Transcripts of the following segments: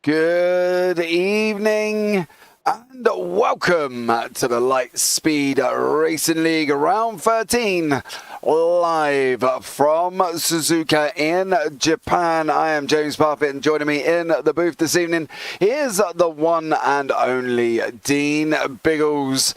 Good evening and welcome to the Light Speed Racing League Round 13, live from Suzuka in Japan. I am James Parfitt, and joining me in the booth this evening is the one and only Dean Biggles.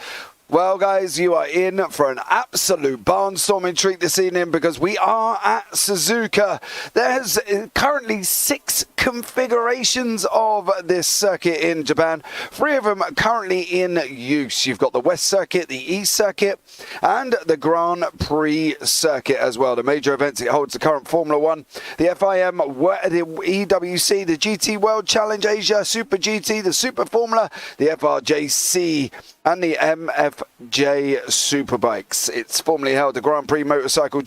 Well, guys, you are in for an absolute barnstorming treat this evening because we are at Suzuka. There's currently 6 configurations of this circuit in Japan. 3 of them are currently in use. You've got the West Circuit, the East Circuit, and the Grand Prix Circuit as well. The major events it holds: the current Formula 1, the FIM, the EWC, the GT World Challenge Asia, Super GT, the Super Formula, the FRJC, and the MFJ Superbikes. It's formerly held the Grand Prix Motorcycle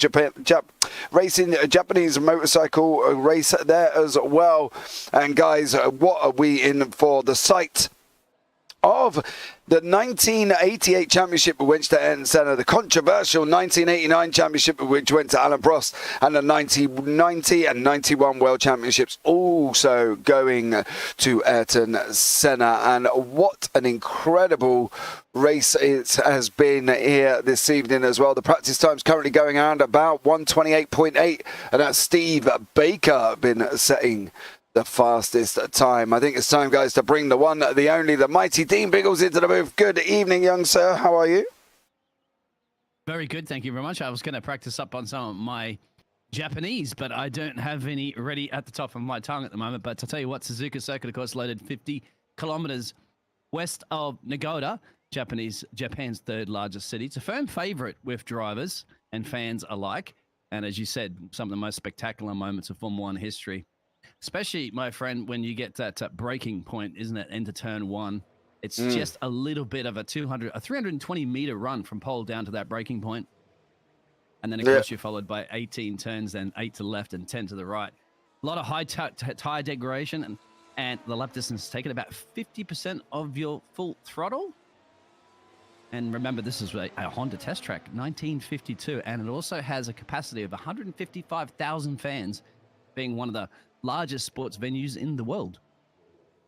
Racing Japanese motorcycle race there as well. And guys, what are we in for? The site of the 1988 championship, which went to Ayrton Senna, the controversial 1989 championship, which went to Alan Prost, and the 1990 and 91 world championships also going to Ayrton Senna. And what an incredible race it has been here this evening as well. The practice time's currently going around about 1:28.8, and that's Steve Baker been setting the fastest time. I think it's time, guys, to bring the one, the only, the mighty Dean Biggles into the booth. Good evening, young sir. How are you? Very good, thank you very much. I was going to practice up on some of my Japanese, but I don't have any ready at the top of my tongue at the moment. But to tell you what, Suzuka Circuit, of course, located 50 kilometers west of Nagoya, Japan's 3rd largest city. It's a firm favorite with drivers and fans alike. And as you said, some of the most spectacular moments of Formula 1 history. Especially, my friend, when you get that breaking point, isn't it, into turn 1? It's just a little bit of a 320-meter run from pole down to that breaking point. And then, of course, you're followed by 18 turns, then 8 to the left and 10 to the right. A lot of high tire degradation, and the lap distance taken about 50% of your full throttle. And remember, this is a Honda test track, 1952, and it also has a capacity of 155,000 fans, being one of the largest sports venues in the world.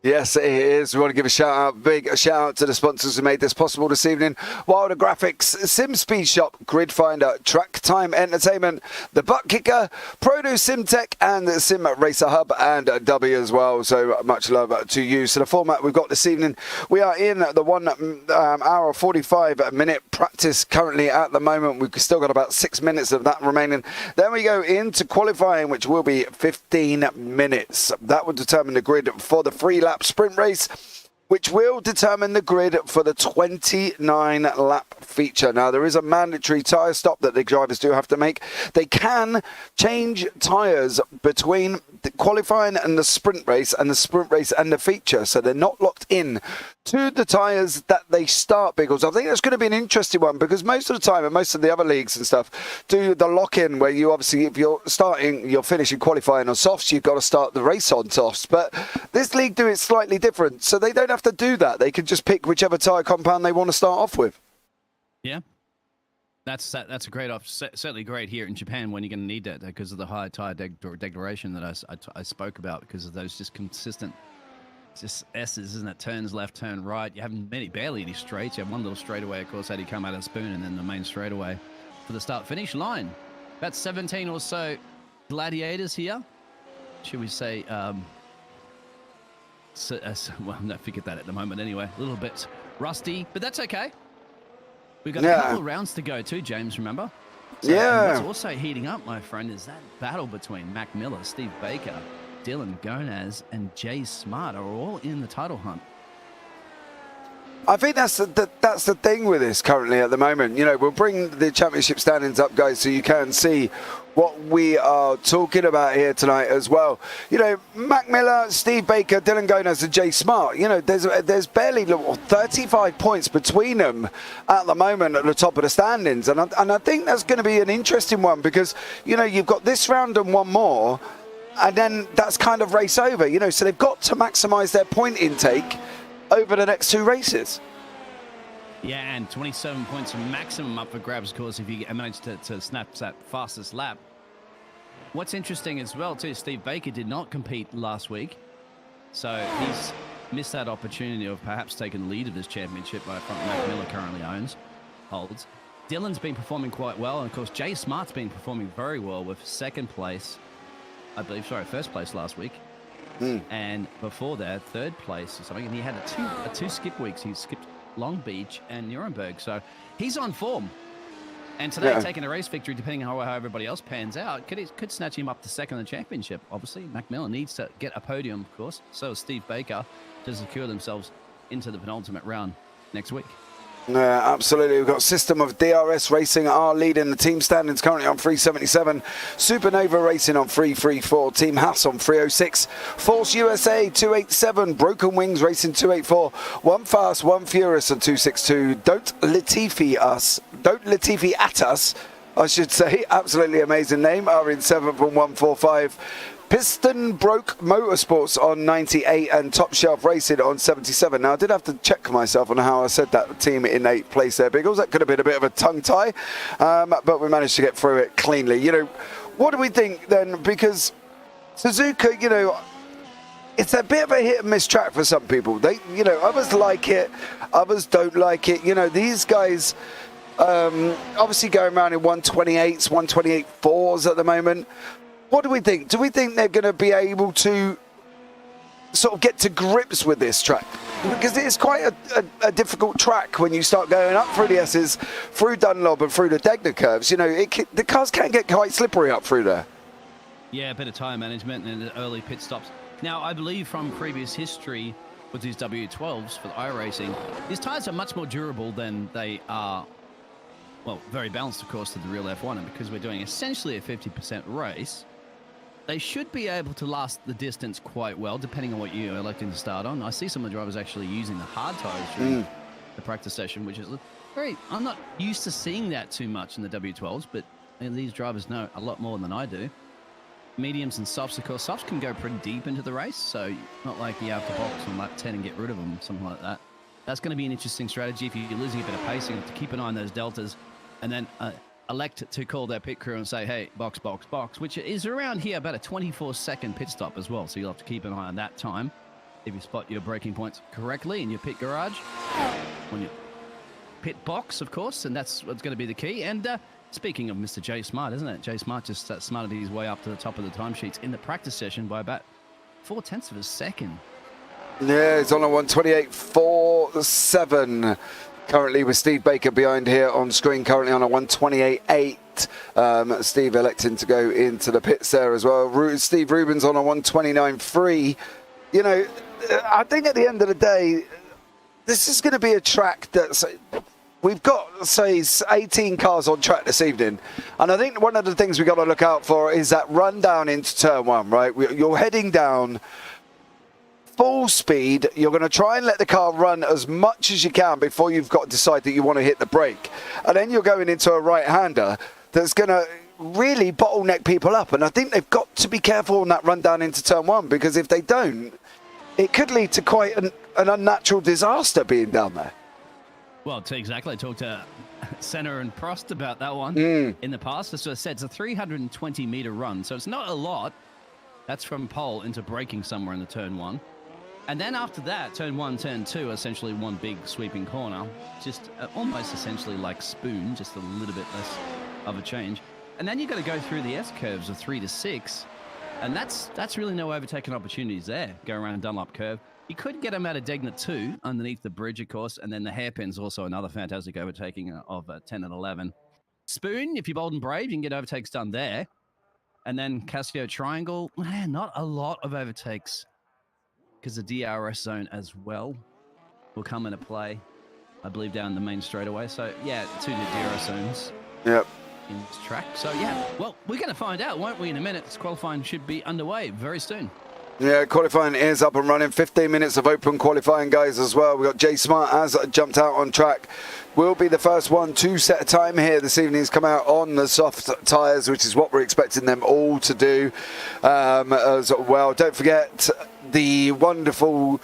Yes, it is. We want to give a big shout out to the sponsors who made this possible this evening: Wilder Graphics, Sim Speed Shop, Grid Finder, Track Time Entertainment, The Butt Kicker, Produce SimTech, and the Sim Racer Hub, and W as well. So much love to you. So the format we've got this evening, we are in the 1 hour 45-minute practice currently at the moment. We've still got about 6 minutes of that remaining. Then we go into qualifying, which will be 15 minutes. That will determine the grid for the 3-lap sprint race. which will determine the grid for the 29-lap feature. Now, there is a mandatory tyre stop that the drivers do have to make. They can change tyres between the qualifying and the sprint race and the feature, so they're not locked in to the tyres that they start, Biggles. I think that's going to be an interesting one, because most of the time, and most of the other leagues and stuff, do the lock-in where you obviously, if you're finishing qualifying on softs, you've got to start the race on softs. But this league do it slightly different, so they don't have to do that. They can just pick whichever tyre compound they want to start off with. Yeah. That's a great certainly great here in Japan when you're going to need that, because of the high tyre degradation that I spoke about, because of those just consistent S's, isn't it? Turns left, turn right. You haven't barely any straights. You have one little straightaway, of course, how do you come out of the spoon, and then the main straightaway for the start-finish line. About 17 or so gladiators here. Should we say, well, no, forget that at the moment anyway. A little bit rusty, but that's okay. We've got a couple of rounds to go too, James, remember? So, what's also heating up, my friend, is that battle between Mac Miller, Steve Baker, Dylan Gonaz, and Jay Smart are all in the title hunt. I think that's the thing with this currently at the moment. You know, we'll bring the championship standings up, guys, so you can see what we are talking about here tonight as well. You know, Mac Miller, Steve Baker, Dylan Gonaz, and Jay Smart. You know, there's barely 35 points between them at the moment at the top of the standings, and I think that's going to be an interesting one, because you know you've got this round and one more, and then that's kind of race over. You know, so they've got to maximise their point intake over the next two races. Yeah, and 27 points maximum up for grabs, of course, if you manage to snap that fastest lap. What's interesting as well, too, Steve Baker did not compete last week, so he's missed that opportunity of perhaps taking the lead of this championship by front Mac Miller currently holds. Dylan's been performing quite well, and of course, Jay Smart's been performing very well with first place last week. And before that, third place or something, and he had a two skip weeks. He skipped Long Beach and Nuremberg, so he's on form. And today, taking a race victory, depending on how everybody else pans out, could snatch him up to second in the championship. Obviously, Mac Miller needs to get a podium, of course. So is Steve Baker, to secure themselves into the penultimate round next week. Yeah, absolutely. We've got System of DRS Racing are leading the team standings currently on 377. Supernova Racing on 334. Team Haas on 306. Force USA 287. Broken Wings Racing 284. One Fast, One Furious on 262. Don't Latifi at us, I should say. Absolutely amazing name. Are in 7th on 145. Piston Broke Motorsports on 98 and Top Shelf Racing on 77. Now, I did have to check myself on how I said that team in 8th place there, Biggles. That could have been a bit of a tongue tie, but we managed to get through it cleanly. You know, what do we think then? Because Suzuka, you know, it's a bit of a hit and miss track for some people. They, you know, others like it, others don't like it. You know, these guys obviously going around in 128s, 128.4s at the moment. What do we think? Do we think they're going to be able to sort of get to grips with this track? Because it's quite a difficult track when you start going up through the S's, through Dunlop and through the Degner curves. You know, the cars can get quite slippery up through there. Yeah, a bit of tyre management and the early pit stops. Now, I believe from previous history with these W12s for the iRacing, these tyres are much more durable than they are, well, very balanced, of course, to the real F1. And because we're doing essentially a 50% race, they should be able to last the distance quite well, depending on what you're electing to start on. I see some of the drivers actually using the hard tyres during the practice session, which is very... I'm not used to seeing that too much in the W12s, but these drivers know a lot more than I do. Mediums and softs, of course. Softs can go pretty deep into the race, so not like you have to box on lap 10 and get rid of them, something like that. That's going to be an interesting strategy. If you're losing a bit of pacing, to keep an eye on those deltas, and then elect to call their pit crew and say, hey, box, box, box, which is around here about a 24-second pit stop as well. So you'll have to keep an eye on that time if you spot your braking points correctly in your pit garage, on your pit box, of course, and that's what's going to be the key. And speaking of Mr. Jay Smart, isn't it? Jay Smart just smarted his way up to the top of the timesheets in the practice session by about 0.4 of a second. Yeah, it's on a 128.47. Currently with Steve Baker behind here on screen, currently on a 128.8. Steve electing to go into the pits there as well. Steve Rubin's on a 129.3. You know, I think at the end of the day, this is going to be a track that's... We've got, say, 18 cars on track this evening. And I think one of the things we've got to look out for is that run down into turn one, right? You're heading down full speed. You're going to try and let the car run as much as you can before you've got to decide that you want to hit the brake. And then you're going into a right-hander that's going to really bottleneck people up. And I think they've got to be careful on that run down into turn one, because if they don't, it could lead to quite an unnatural disaster being down there. Well, exactly. I talked to Senna and Prost about that one in the past. As I said, it's a 320-meter run, so it's not a lot. That's from pole into braking somewhere in the turn one. And then after that, turn one, turn two, essentially one big sweeping corner. Just almost essentially like Spoon, just a little bit less of a change. And then you've got to go through the S-curves of 3 to 6. And that's really no overtaking opportunities there, go around Dunlop curve. You could get them out of Degner 2 underneath the bridge, of course, and then the hairpin's also another fantastic overtaking of 10 and 11. Spoon, if you're bold and brave, you can get overtakes done there. And then Casio Triangle, not a lot of overtakes, because the DRS zone as well will come into play, I believe, down the main straightaway. So, yeah, 2 DRS zones. Yep. In this track. So, yeah, well, we're going to find out, won't we, in a minute? This qualifying should be underway very soon. Yeah, qualifying is up and running. 15 minutes of open qualifying, guys, as well. We've got Jay Smart has jumped out on track. Will be the first one to set a time here this evening. He's come out on the soft tyres, which is what we're expecting them all to do as well. Don't forget the wonderful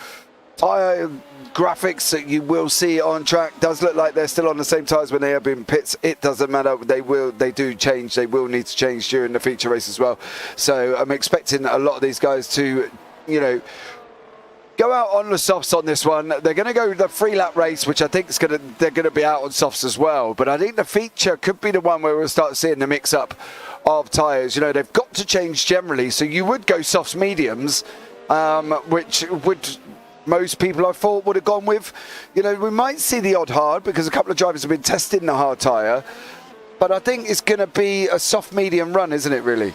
tyre graphics that you will see on track. Does look like they're still on the same tyres when they have been pits. It doesn't matter. They do change. They will need to change during the feature race as well. So I'm expecting a lot of these guys to, go out on the softs on this one. They're going to go the 3-lap race, which I think they're going to be out on softs as well. But I think the feature could be the one where we'll start seeing the mix-up of tyres. They've got to change generally. So you would go softs mediums, which would... most people I thought would have gone with. We might see the odd hard, because a couple of drivers have been testing the hard tyre, but I think it's going to be a soft medium run, isn't it, really?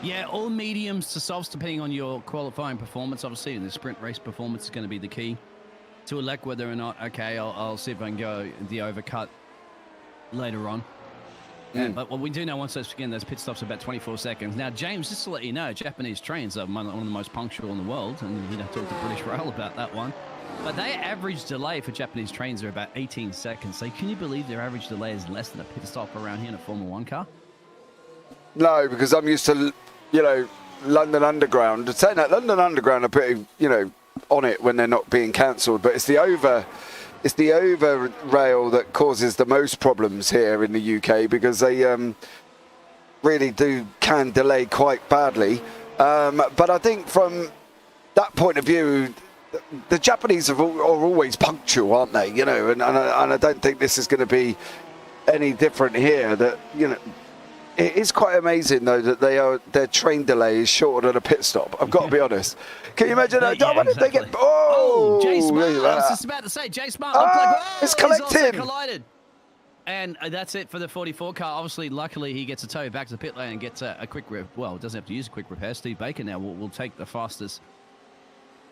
Yeah, all mediums to softs, depending on your qualifying performance. Obviously, the sprint race performance is going to be the key to elect whether or not, okay, I'll see if I can go the overcut later on. Yeah, but what we do know, once those pit stops are about 24 seconds. Now, James, just to let you know, Japanese trains are one of the most punctual in the world, and talk to British Rail about that one. But their average delay for Japanese trains are about 18 seconds. So can you believe their average delay is less than a pit stop around here in a Formula 1 car? No, because I'm used to, London Underground. Saying that, London Underground are pretty, on it when they're not being cancelled, but it's the over rail that causes the most problems here in the UK, because they really can delay quite badly. But I think from that point of view, the Japanese are always punctual, aren't they? And I don't think this is going to be any different here. That it is quite amazing though that their train delay is shorter than a pit stop. I've got to be honest. Can you imagine that? Yeah, When did they get? Oh, Jay Smart! I was just about to say, Jay Smart. It's collected. He's also collided. And that's it for the 44 car. Obviously, luckily, he gets a tow back to the pit lane and gets a quick well, doesn't have to use a quick repair. Steve Baker now will take the fastest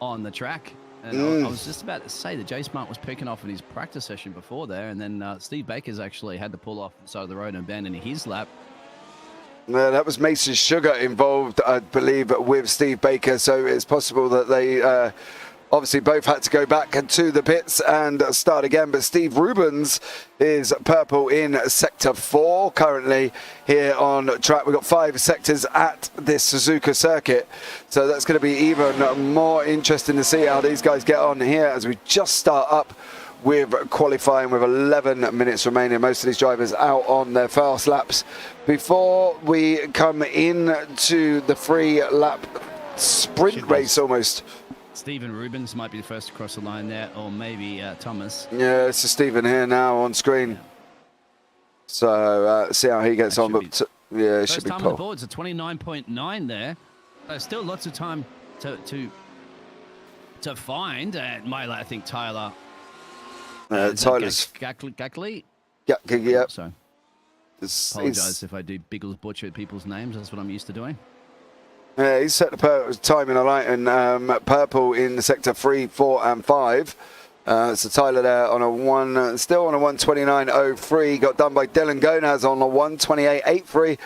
on the track. And I was just about to say that Jay Smart was picking off in his practice session before there, and then Steve Baker's actually had to pull off the side of the road and abandon his lap. That was Mason Sugar involved, I believe, with Steve Baker. So it's possible that they obviously both had to go back to the pits and start again. But Steve Rubens is purple in Sector 4 currently here on track. We've got 5 sectors at this Suzuka circuit. So that's going to be even more interesting to see how these guys get on here as we just start up with qualifying with 11 minutes remaining. Most of these drivers out on their fast laps before we come into the 3-lap sprint race almost. Stephen Rubens might be the first to cross the line there, or maybe Thomas. Yeah, it's Stephen here now on screen. Yeah. So see how he gets on. But yeah, it should be time on the boards, a 29.9 there. Still lots of time to find. I think Tyler. Tyler's Gackley. Yeah. So apologise if I do Biggles butcher people's names. That's what I'm used to doing. Yeah, he's set the time in a light and purple in sector 3, 4, and 5. So Tyler there on a still on a 129.03, got done by Dylan Gonaz on a 128.83.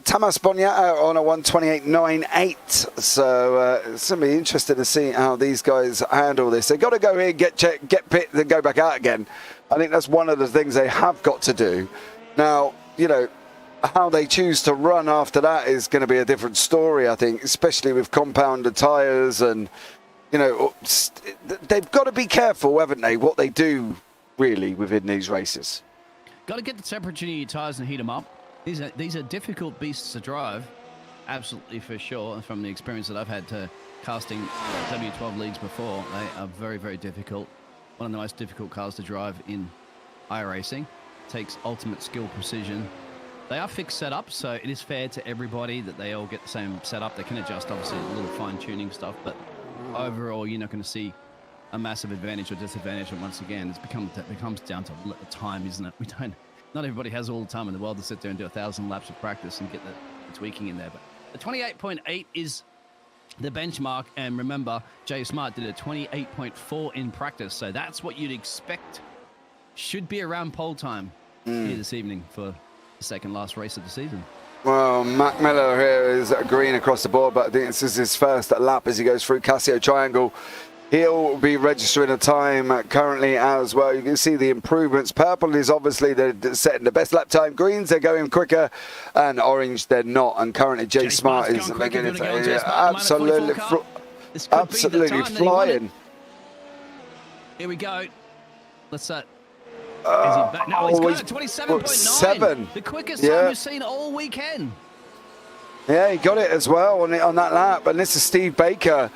Tamas Bonyata on a 128.98. So it's going to be interesting to see how these guys handle this. They've got to go in, get pit, then go back out again. I think that's one of the things they have got to do. Now, you know, how they choose to run after that is going to be a different story, I think, especially with compounded tyres and, you know, they've got to be careful, haven't they, what they do really within these races. Got to get the temperature in your tyres and heat them up. These are difficult beasts to drive, absolutely for sure. From the experience that I've had to casting W12 leagues before, they are very, very difficult. One of the most difficult cars to drive in iRacing. Takes ultimate skill, precision. They are fixed setups, so it is fair to everybody that they all get the same setup. They can adjust, obviously, a little fine-tuning stuff, but overall, you're not going to see a massive advantage or disadvantage. And once again, it becomes down to time, isn't it? Not everybody has all the time in the world to sit there and do 1,000 laps of practice and get the tweaking in there. But the 28.8 is the benchmark, and remember, Jay Smart did a 28.4 in practice, so that's what you'd expect. Should be around pole time here this evening for the second last race of the season. Well, Mac Miller here is green across the board, but I think this is his first lap as he goes through Casio Triangle. He'll be registering a time currently as well. You can see the improvements. Purple is obviously they're setting the best lap time. Greens, they're going quicker. And orange, they're not. And currently, Jay Smart is making it absolutely flying. Here we go. Let's is he back? No, he's got 27.9. The quickest time we've seen all weekend. Yeah, he got it as well on that lap. And this is Steve Baker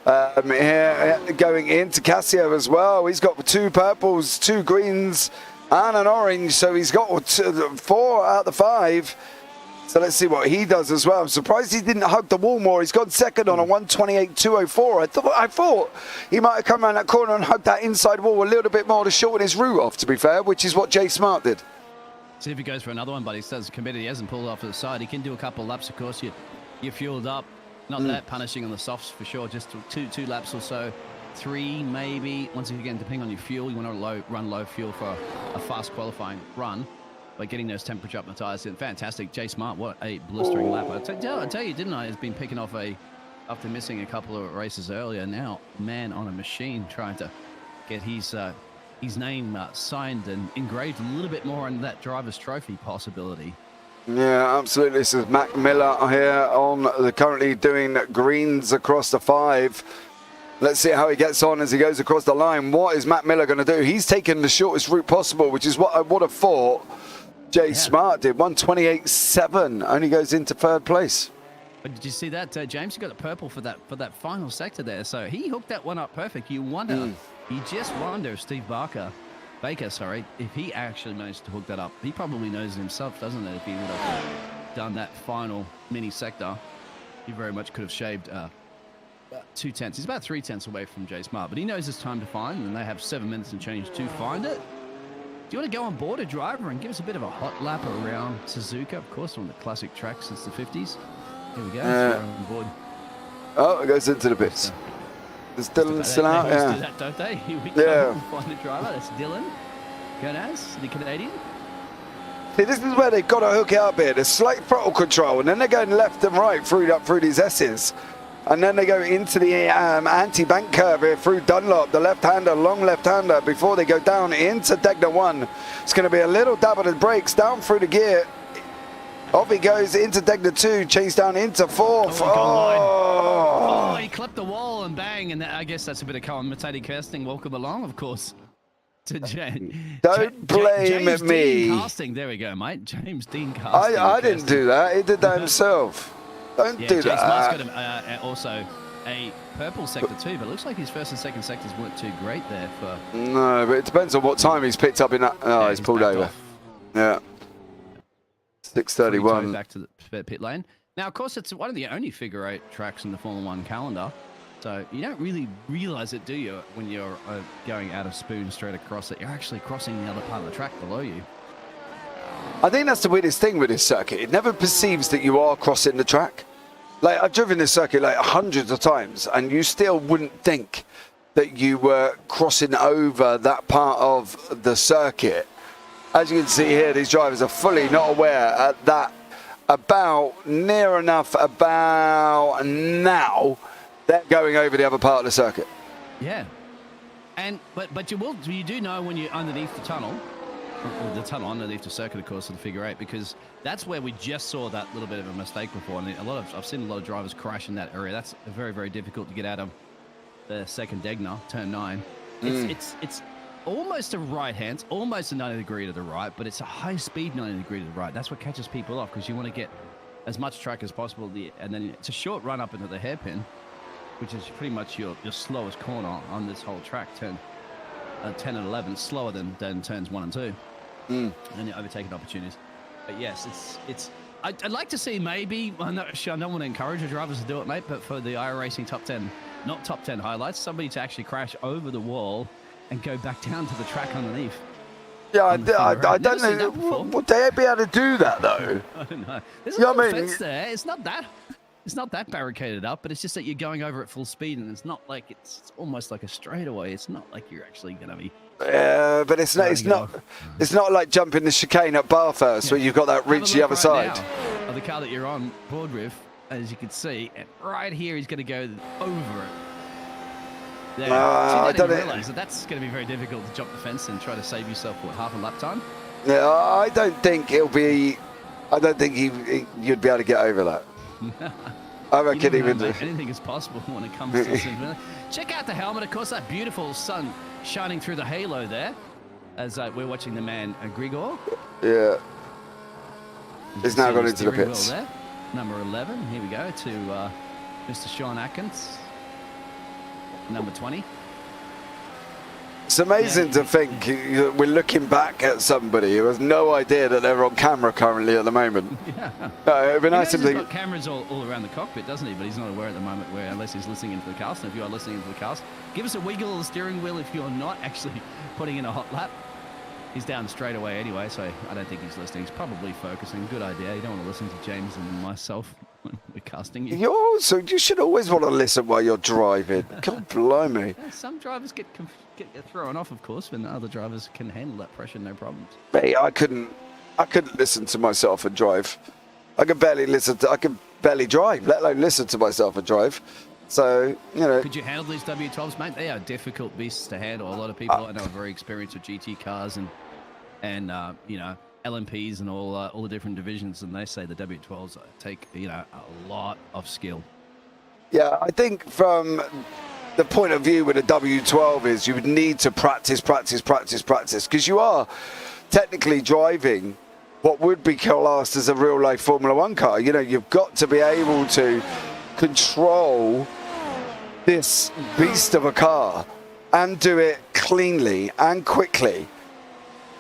here going into Casio as well. He's got 2 purples, 2 greens, and an orange. So he's got 4 out of the 5. So let's see what he does as well. I'm surprised he didn't hug the wall more. He's gone second on a 128.204. I thought he might have come around that corner and hugged that inside wall a little bit more to shorten his route off, to be fair, which is what Jay Smart did. See if he goes for another one, but he says committed. He hasn't pulled off to the side. He can do a couple of laps, of course. You're fueled up. Not that punishing on the softs for sure. Just two laps or so. 3 maybe. Once again, depending on your fuel, you want to run low fuel for a fast qualifying run. By getting those temperature up the tyres. Fantastic. Jay Smart, what a blistering lap. I tell you, didn't I? Has been picking off after missing a couple of races earlier. Now, man on a machine trying to get his name signed and engraved a little bit more on that driver's trophy possibility. Yeah, absolutely. This is Mac Miller here currently doing greens across the 5. Let's see how he gets on as he goes across the line. What is Mac Miller going to do? He's taken the shortest route possible, which is what I would have thought Jay Smart did. 128.7 only goes into 3rd place. But did you see that, James? He got the purple for that final sector there. So he hooked that one up perfect. You just wonder if Steve Baker, if he actually managed to hook that up. He probably knows it himself, doesn't it? If he would have done that final mini sector, he very much could have shaved 2 tenths. He's about 3 tenths away from Jay Smart, but he knows it's time to find, and they have 7 minutes and change to find it. Do you want to go on board a driver and give us a bit of a hot lap around Suzuka? Of course, one of the classic tracks since the 50s. Here we go. On board. Oh, it goes into the pits. Is Dylan still out? They do that, don't they? Here we go. Find a driver. That's Dylan Gonaz, the Canadian. See, this is where they've got to hook it up here. There's slight throttle control, and then they're going left and right through these S's. And then they go into the anti-bank curve here through Dunlop, the left-hander, long left-hander, before they go down into Degner 1. It's going to be a little dab of the brakes down through the gear. Off he goes into Degner 2, chase down into 4th. Oh, he clipped the wall and bang. And I guess that's a bit of commentating casting. Welcome along, of course, to Don't blame James me. Dean casting. There we go, mate. James Dean casting. I didn't do that. He did that himself. Don't do Jay that. Smart's got also a purple sector too, but it looks like his first and second sectors weren't too great there for. No, but it depends on what time he's picked up in that. Oh, he's pulled over. Off. Yeah. 6:31. Back to the pit lane. Now, of course, it's one of the only figure 8 tracks in the Formula 1 calendar. So you don't really realize it, do you, when you're going out of Spoon straight across it? You're actually crossing the other part of the track below you. I think that's the weirdest thing with this circuit. It never perceives that you are crossing the track. Like, I've driven this circuit like hundreds of times, and you still wouldn't think that you were crossing over that part of the circuit. As you can see here, these drivers are fully not aware at that about near enough about now they're going over the other part of the circuit. Yeah. And but you do know when you're underneath the tunnel underneath the circuit, of course, of the figure eight, because that's where we just saw that little bit of a mistake before. And I've seen a lot of drivers crash in that area. That's very, very difficult to get out of the second Degner, turn 9. It's almost a right hand, it's almost a 90 degree to the right, but it's a high speed 90 degree to the right. That's what catches people off, because you want to get as much track as possible. And then it's a short run up into the hairpin, which is pretty much your slowest corner on this whole track. 10 and 11, slower than turns 1 and 2. And your overtaking opportunities. But yes, I'd like to see maybe, I'm not sure, I don't want to encourage the drivers to do it, mate, but for the iRacing top 10, not top 10 highlights, somebody to actually crash over the wall and go back down to the track underneath. Yeah, I don't know. Would they be able to do that, though? I don't know. There's a little fence there. It's not that barricaded up, but it's just that you're going over at full speed, and it's not like it's almost like a straightaway. It's not like you're actually going to be. Yeah, but it's not like jumping the chicane at Bathurst where you've got that ridge the other side. Of the car that you're on board with, as you can see, and right here he's going to go over it. There. I don't realize that's going to be very difficult to jump the fence and try to save yourself half a lap time. Yeah, I don't think you'd be able to get over that. I reckon anything is possible when it comes to this. Check out the helmet, of course, that beautiful sun shining through the halo there, as we're watching the man Grigor. Yeah, he's now gone into the pits. There. Number 11, here we go to Mr. Sean Atkins. Number 20. It's amazing to think we're looking back at somebody who has no idea that they're on camera currently at the moment. Yeah. It'd be nice to think. He's got cameras all around the cockpit, doesn't he? But he's not aware at the moment, unless he's listening into the cast. And if you are listening into the cast, give us a wiggle of the steering wheel if you're not actually putting in a hot lap. He's down straight away anyway, so I don't think he's listening. He's probably focusing. Good idea. You don't want to listen to James and myself when we're casting you. You should always want to listen while you're driving. God blimey. Yeah, some drivers get thrown off, of course, when other drivers can handle that pressure, no problems. Mate, I couldn't listen to myself and drive. I could barely drive, let alone listen to myself and drive. So, Could you handle these W12s, mate? They are difficult beasts to handle. A lot of people I know are very experienced with GT cars and LMPs and all the different divisions, and they say the W12s take a lot of skill. Yeah, I think from the point of view with a W12 is you would need to practice, because you are technically driving what would be classed as a real life Formula One car. You've got to be able to control this beast of a car and do it cleanly and quickly.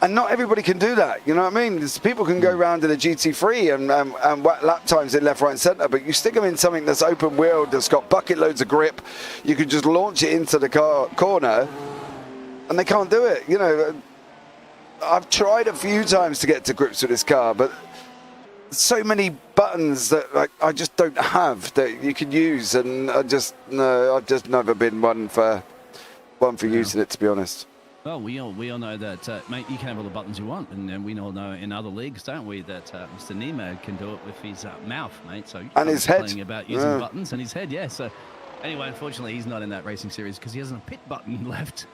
And not everybody can do that, you know what I mean? People can go around in a GT3 and whack lap times in left, right and centre, but you stick them in something that's open wheeled, that's got bucket loads of grip, you can just launch it into the corner, and they can't do it. I've tried a few times to get to grips with this car, but so many buttons that I just don't have that you can use, and I've just never been one for using it, to be honest. Well, we all know that, mate, you can have all the buttons you want, and we all know in other leagues, don't we, that Mr. Nemo can do it with his mouth, mate. So and his head. About using buttons and his head, yeah. So anyway, unfortunately, he's not in that racing series because he hasn't a pit button left.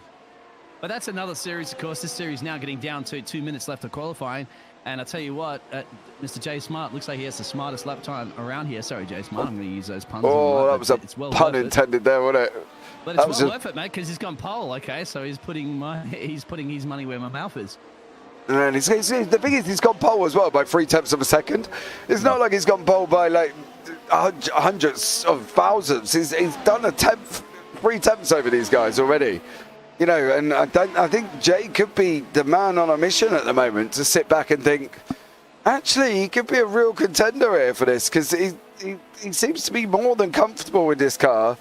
But that's another series, of course. This series now getting down to 2 minutes left of qualifying. And I tell you what, Mr. Jay Smart looks like he has the smartest lap time around here. Sorry, Jay Smart, I'm going to use those puns. Oh, that was a pun intended there, wasn't it? But it's well worth it, mate, because he's gone pole. Okay, so he's putting his money where my mouth is. And the thing is, he's gone pole as well by 0.3 of a second. It's not like he's gone pole by like hundreds of thousands. He's done 3/10 over these guys already. And I think Jay could be the man on a mission at the moment to sit back and think, actually, he could be a real contender here for this, because he seems to be more than comfortable with this car.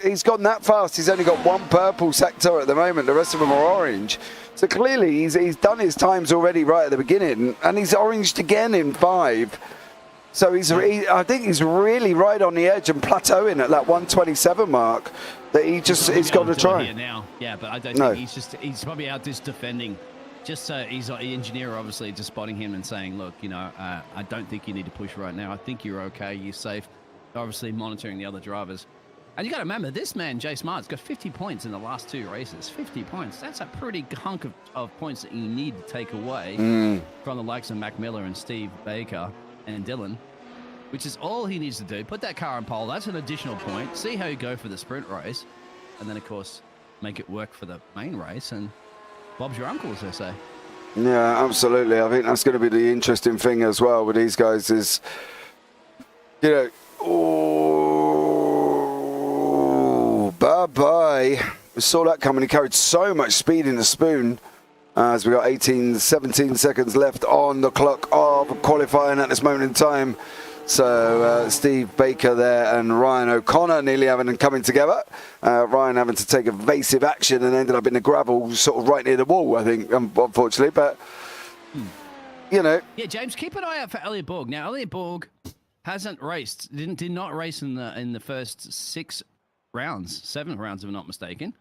He's gone that fast. He's only got one purple sector at the moment. The rest of them are orange. So clearly he's done his times already right at the beginning, and he's oranged again in 5. So I think he's really right on the edge and plateauing at that 127 mark. That he's got to try. Now. Yeah, but I don't think he's probably out just defending. Just so he's the engineer, obviously, just spotting him and saying, look, I don't think you need to push right now. I think you're okay. You're safe. Obviously monitoring the other drivers. And you got to remember, this man, Jay Smart's got 50 points in the last 2 races. 50 points. That's a pretty hunk of points that you need to take away from the likes of Mac Miller and Steve Baker and Dylan, which is all he needs to do. Put that car on pole. That's an additional point. See how you go for the sprint race. And then, of course, make it work for the main race. And Bob's your uncle, as they say. Yeah, absolutely. I think that's going to be the interesting thing as well with these guys is, bye-bye. We saw that coming. He carried so much speed in the spoon as we got 17 seconds left on the clock of qualifying at this moment in time. So Steve Baker there and Ryan O'Connor nearly coming together. Ryan having to take evasive action and ended up in the gravel sort of right near the wall, I think, unfortunately. But, Yeah, James, keep an eye out for Elliot Borg. Now, Elliot Borg hasn't raced, did not race in the first 7 rounds, if I'm not mistaken.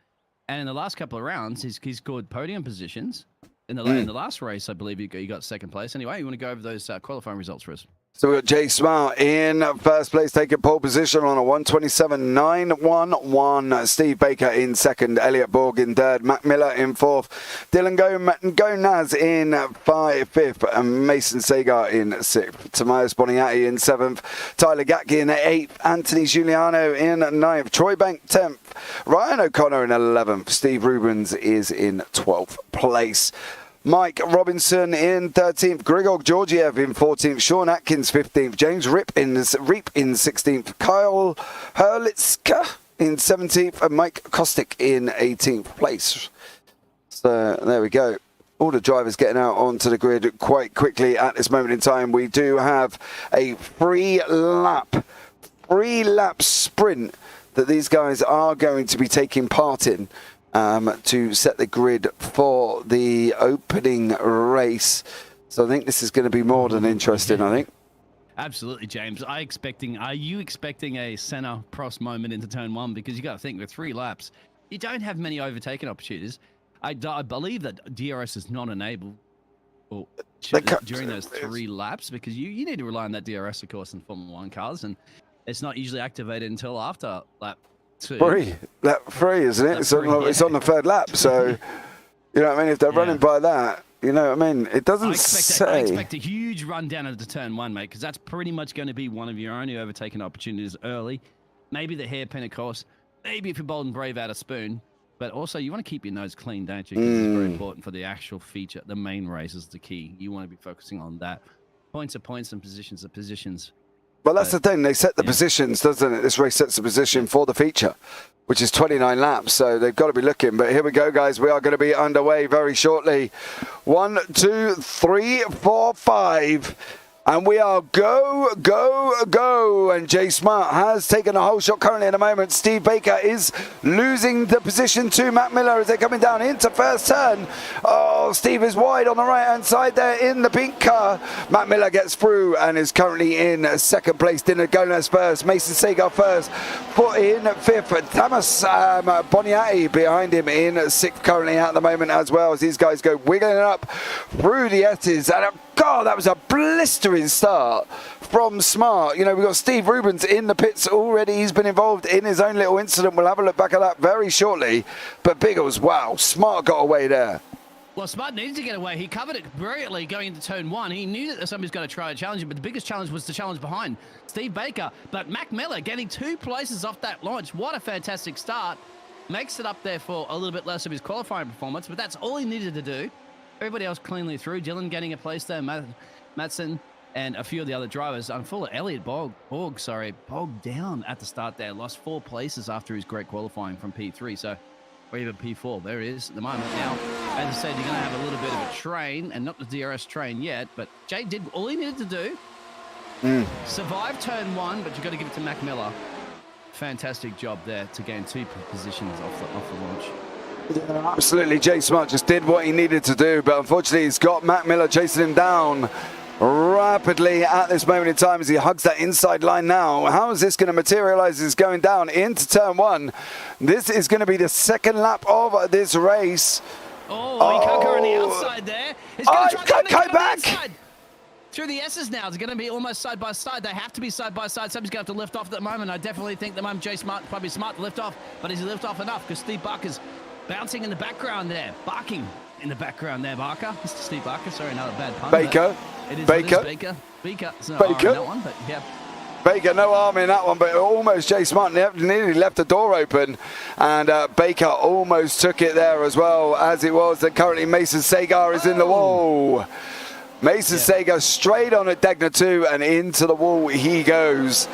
And in the last couple of rounds, he's scored podium positions. In the last race, I believe he got 2nd place. Anyway, you want to go over those qualifying results for us? So we've got Jay Smart in 1st place, taking pole position on a 127.911. Steve Baker in 2nd, Elliot Borg in 3rd, Mac Miller in 4th, Dylan Gonaz in 5th, and Mason Sagar in 6th. Tobias Boniatti in 7th, Tyler Gatke in 8th, Anthony Giuliano in 9th, Troy Bank 10th, Ryan O'Connor in 11th, Steve Rubens is in 12th place. Mike Robinson in 13th, Grigor Georgiev in 14th, Sean Atkins 15th, James Reap in 16th, Kyle Herlitzka in 17th, and Mike Kostick in 18th place. So there we go. All the drivers getting out onto the grid quite quickly at this moment in time. We do have a 3-lap sprint that these guys are going to be taking part in. To set the grid for the opening race. So I think this is going to be more than interesting, I think. Absolutely, James. Are you expecting a Senna Prost moment into turn 1? Because you got to think, with 3 laps, you don't have many overtaking opportunities. I believe that DRS is not enabled during those 3 laps, because you need to rely on that DRS, of course, in Formula 1 cars, and it's not usually activated until after lap 2. Lap 3, isn't it? It's on the 3rd lap, so you know what I mean? If they're running by that, you know what I mean? It doesn't say. I expect a huge run down into turn 1, mate, because that's pretty much going to be one of your only overtaking opportunities early. Maybe the hairpin, of course. Maybe if you're bold and brave out of spoon. But also, you want to keep your nose clean, don't you? Because it's very important for the actual feature. The main race is the key. You want to be focusing on that. Points are points and positions are positions. Well, that's the thing. They set the positions, doesn't it? This race sets the position for the feature, which is 29 laps. So they've got to be looking. But here we go, guys. We are going to be underway very shortly. 1, 2, 3, 4, 5. And we are go, go, go. And Jay Smart has taken a whole shot currently at the moment. Steve Baker is losing the position to Matt Miller as they're coming down into 1st turn. Oh, Steve is wide on the right-hand side there in the pink car. Matt Miller gets through and is currently in 2nd place. Dylan Gonaz 1st. Mason Sagar 1st. Put in 5th. Thomas Boniatti behind him in 6th currently at the moment as well, as these guys go wiggling up through the Etties. And God, that was a blistering start from Smart. You know, we've got Steve Rubens in the pits already. He's been involved in his own little incident. We'll have a look back at that very shortly. But Biggles, wow, Smart got away there. Well, Smart needed to get away. He covered it brilliantly going into turn 1. He knew that somebody's going to try to challenge him, but the biggest challenge was the challenge behind Steve Baker. But Mac Miller getting 2 places off that launch. What a fantastic start. Makes it up there for a little bit less of his qualifying performance, but that's all he needed to do. Everybody else cleanly through. Dylan getting a place there. Matson and a few of the other drivers. I'm full of Elliot Borg down at the start there. Lost 4 places after his great qualifying from P3. So, or even P4. There it is at the moment. Now, as I said, you're going to have a little bit of a train, and not the DRS train yet, but Jay did all he needed to do. Survive turn 1, but you've got to give it to Mac Miller. Fantastic job there to gain 2 positions off the launch. Yeah, absolutely. Jay Smart just did what he needed to do, but unfortunately he's got Mac Miller chasing him down rapidly at this moment in time as he hugs that inside line now. How is this going to materialize? He's going down into turn one. This is going to be the second lap of this race. Oh, he can't go on the outside there. He's going to try to come back. Through the S's now. It's going to be almost side by side. They have to be side by side. Somebody's going to have to lift off at the moment. I definitely think the moment Jay Smart probably smart to lift off, but is he lift off enough? Because Steve Barker's bouncing in the background there, barking in the background there. Barker, Mr. Steve Barker. Sorry, another bad pun. Baker. Baker. It's not Baker. On that one, but yeah. Baker, no arm in that one, but almost Jay Smart nearly left the door open, and Baker almost took it there as well as it was. And currently Mason Sagar is in the wall. Mason Sagar straight on at Degner 2 and into the wall he goes.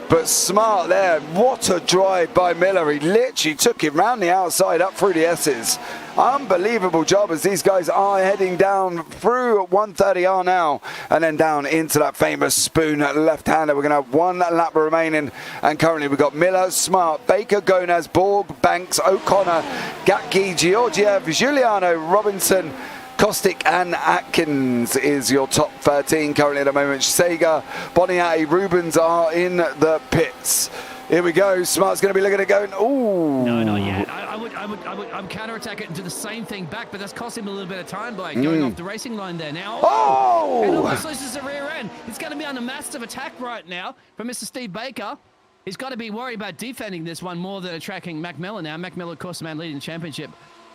But Smart there, what a drive by Miller. He literally took him round the outside up through the S's. Unbelievable job as these guys are heading down through 130R now and then down into that famous spoon left-hander. We're going to have one lap remaining, and currently we've got Miller, Smart, Baker, Gonaz, Borg, Banks, O'Connor, Gatke, Georgiev, Giuliano, Robinson, Kostick and Atkins is your top 13 currently at the moment. Sager, Boniatti, Rubens are in the pits. Here we go. Smart's going to be looking at going, ooh. No, not yet. I would counterattack it and do the same thing back, but that's cost him a little bit of time by going off the racing line there now. Oh! And almost loses the rear end. He's going to be under massive attack right now from Mr. Steve Baker. He's got to be worried about defending this one more than attacking Mac Miller now. Mac Miller, of course, the man leading the championship,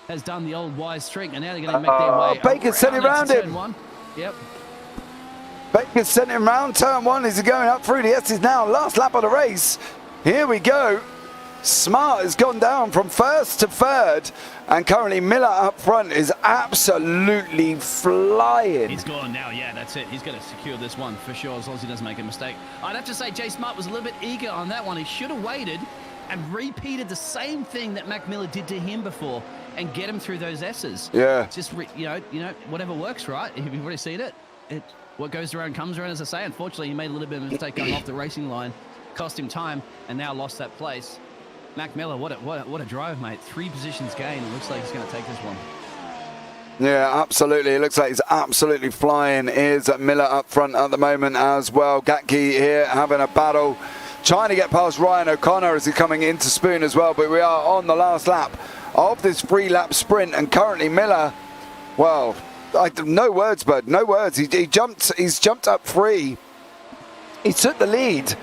has done the old wise streak, and now they're going to make their way. Baker sent him round him. Yep. Baker sent him round turn one. He's going up through the S's now. Last lap of the race. Here we go. Smart has gone down from first to third, and currently Miller up front is absolutely flying. He's gone now, yeah, that's it. He's going to secure this one for sure, as long as he doesn't make a mistake. I'd have to say Jay Smart was a little bit eager on that one. He should have waited and repeated the same thing that Mac Miller did to him before and get him through those S's. Yeah. Just, you know, whatever works, right? You've already seen it. What goes around comes around, as I say. Unfortunately, he made a little bit of a mistake going off the racing line, cost him time, and now lost that place. Mac Miller, what a drive, mate. 3 positions gain. It looks like he's going to take this one. Yeah, absolutely. It looks like he's absolutely flying. Is Miller up front at the moment as well. Gatke here having a battle, trying to get past Ryan O'Connor as he's coming into Spoon as well. But we are on the last lap of this 3-lap sprint, and currently Miller, well, no words, bud, no words. He's jumped up 3. He took the lead,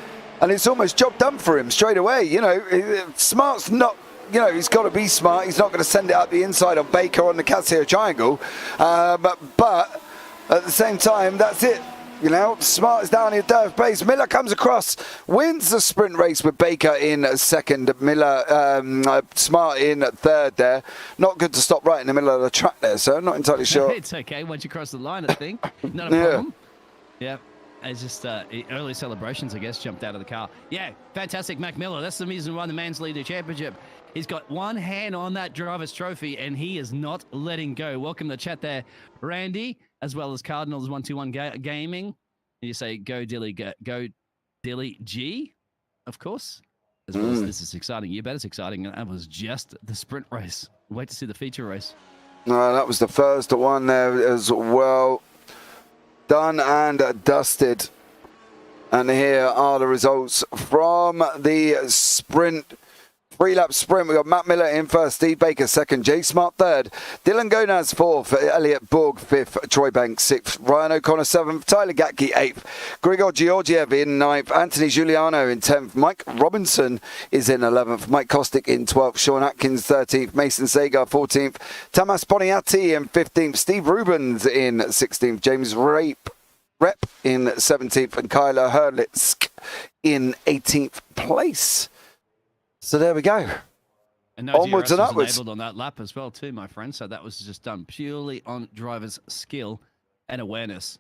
and it's almost job done for him straight away. You know, Smart's not, you know, he's got to be smart. He's not going to send it up the inside of Baker on the Casio triangle. But at the same time, that's it. You know, Smart is down in third place. Miller comes across, wins the sprint race with Baker in second. Miller, Smart in third there. Not good to stop right in the middle of the track there, so I'm not entirely sure. It's okay once you cross the line, I think. Not a problem. Yeah. It's just early celebrations, I guess, jumped out of the car. Yeah, fantastic, Mac Miller. That's the reason why the man's leading the championship. He's got one hand on that driver's trophy, and he is not letting go. Welcome to the chat there, Randy, as well as Cardinals 121 Gaming. You say go Dilly G, of course. As well as this is exciting. You bet it's exciting. That was just the sprint race. Wait to see the feature race. No, that was the first one there as well. Done and dusted. And here are the results from the sprint. 3-lap sprint. We've got Matt Miller in first, Steve Baker second, Jay Smart third, Dylan Gonaz fourth, Elliot Borg fifth, Troy Banks sixth, Ryan O'Connor seventh, Tyler Gatke eighth, Grigor Georgiev in ninth, Anthony Giuliano in 10th, Mike Robinson is in 11th, Mike Kostick in 12th, Sean Atkins 13th, Mason Sagar 14th, Tamas Boniatti in 15th, Steve Rubens in 16th, James Rep in 17th, and Kyler Hurlitz in 18th place. So there we go. And onwards and upwards. Enabled on that lap as well too, my friend. So that was just done purely on driver's skill and awareness.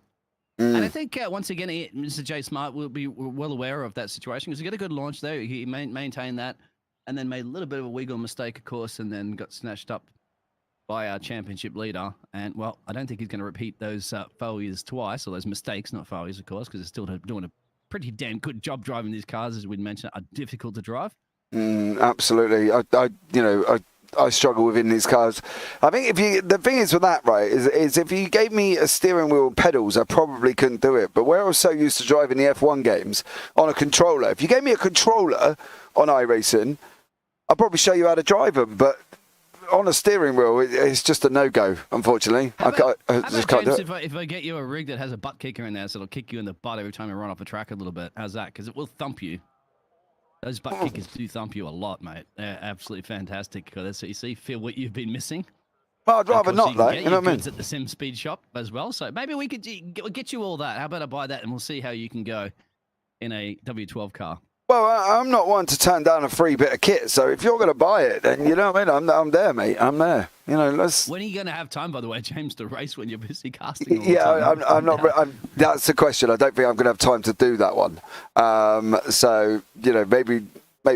And I think once again, Mr. J Smart will be well aware of that situation because he got a good launch there. He maintained that, and then made a little bit of a wiggle mistake, of course, and then got snatched up by our championship leader. And well, I don't think he's going to repeat those failures twice, or those mistakes, not failures, of course, because he's still doing a pretty damn good job driving these cars, as we'd mentioned, are difficult to drive. Absolutely. I struggle with in these cars. I think the thing is with that, right, is if you gave me a steering wheel and pedals, I probably couldn't do it. But where I was so used to driving the F1 games on a controller, if you gave me a controller on iRacing, I'd probably show you how to drive them. But on a steering wheel, it's just a no-go, unfortunately. I just can't do it. If I get you a rig that has a butt kicker in there, so it'll kick you in the butt every time you run off a track a little bit, how's that? Because it will thump you. Those butt kickers do thump you a lot, mate. They're absolutely fantastic. That's what you see. Feel what you've been missing. Well, I'd rather not, though. You know what I mean? At the Sim Speed shop as well. So maybe we could get you all that. How about I buy that and we'll see how you can go in a W12 car. Well, I'm not one to turn down a free bit of kit. So if you're going to buy it, then you know what I mean. I'm there, mate. I'm there. You know, let's. When are you going to have time, by the way, James, to race when you're busy casting? Yeah, I'm not. That's the question. I don't think I'm going to have time to do that one. So you know, maybe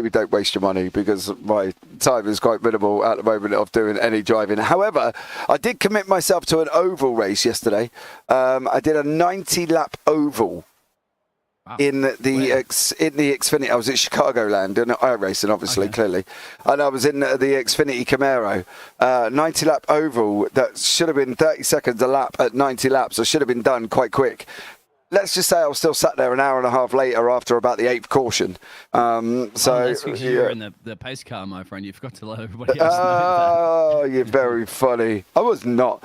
don't waste your money because my time is quite minimal at the moment of doing any driving. However, I did commit myself to an oval race yesterday. I did a 90-lap oval. Wow. In the Xfinity. I was at Chicagoland doing iRacing, obviously, clearly. And I was in the Xfinity Camaro. 90-lap oval that should have been 30 seconds a lap at 90 laps. I should have been done quite quick. Let's just say I was still sat there an hour and a half later after about the 8th caution. That's because you're in the pace car, my friend. You forgot to let everybody else know that. Oh, you're very funny. I was not.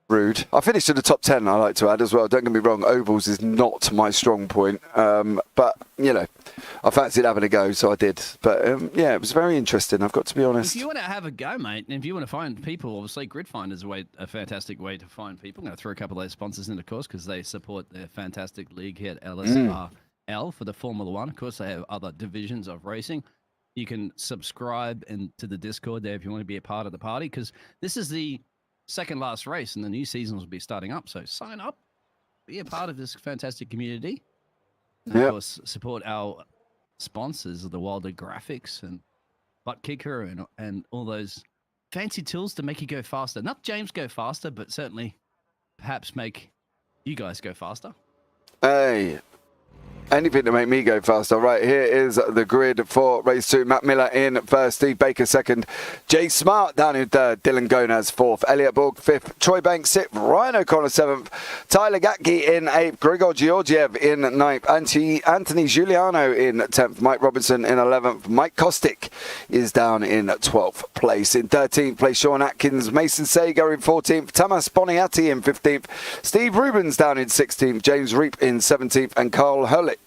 Rude. I finished in the top 10, I like to add as well. Don't get me wrong, ovals is not my strong point. But, you know, I fancied having a go, so I did. But, yeah, it was very interesting, I've got to be honest. If you want to have a go, mate, and if you want to find people, obviously Grid Finder is a fantastic way to find people. I'm going to throw a couple of those sponsors in, of course, because they support their fantastic league here at LSRL for the Formula One. Of course, they have other divisions of racing. You can subscribe to the Discord there if you want to be a part of the party, because this is the second last race and the new season will be starting up. So sign up, be a part of this fantastic community. And of course, support our sponsors, the Wilder Graphics and Butt Kicker and all those fancy tools to make you go faster. Not James go faster, but certainly perhaps make you guys go faster. Hey. Anything to make me go faster. Right, here is the grid for race 2. Matt Miller in first, Steve Baker second, Jay Smart down in third, Dylan Gonaz fourth, Elliot Borg fifth, Troy Banks sixth, Ryan O'Connor seventh, Tyler Gatke in eighth, Grigor Georgiev in ninth, Anthony Giuliano in 10th, Mike Robinson in 11th, Mike Kostick is down in 12th place. In 13th place, Sean Atkins, Mason Sager in 14th, Tamas Boniati in 15th, Steve Rubens down in 16th, James Reap in 17th, and Carl Hurlitz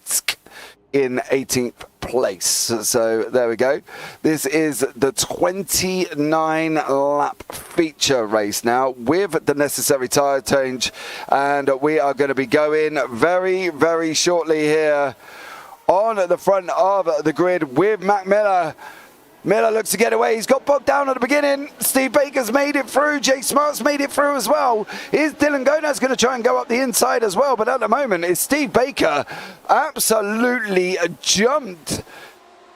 in 18th place. So there we go. This is the 29-lap feature race now with the necessary tyre change, and we are going to be going very, very shortly here on the front of the grid with Matt Miller. Miller looks to get away. He's got bogged down at the beginning. Steve Baker's made it through. Jay Smart's made it through as well. Is Dylan Gonaz going to try and go up the inside as well? But at the moment, it's Steve Baker absolutely jumped.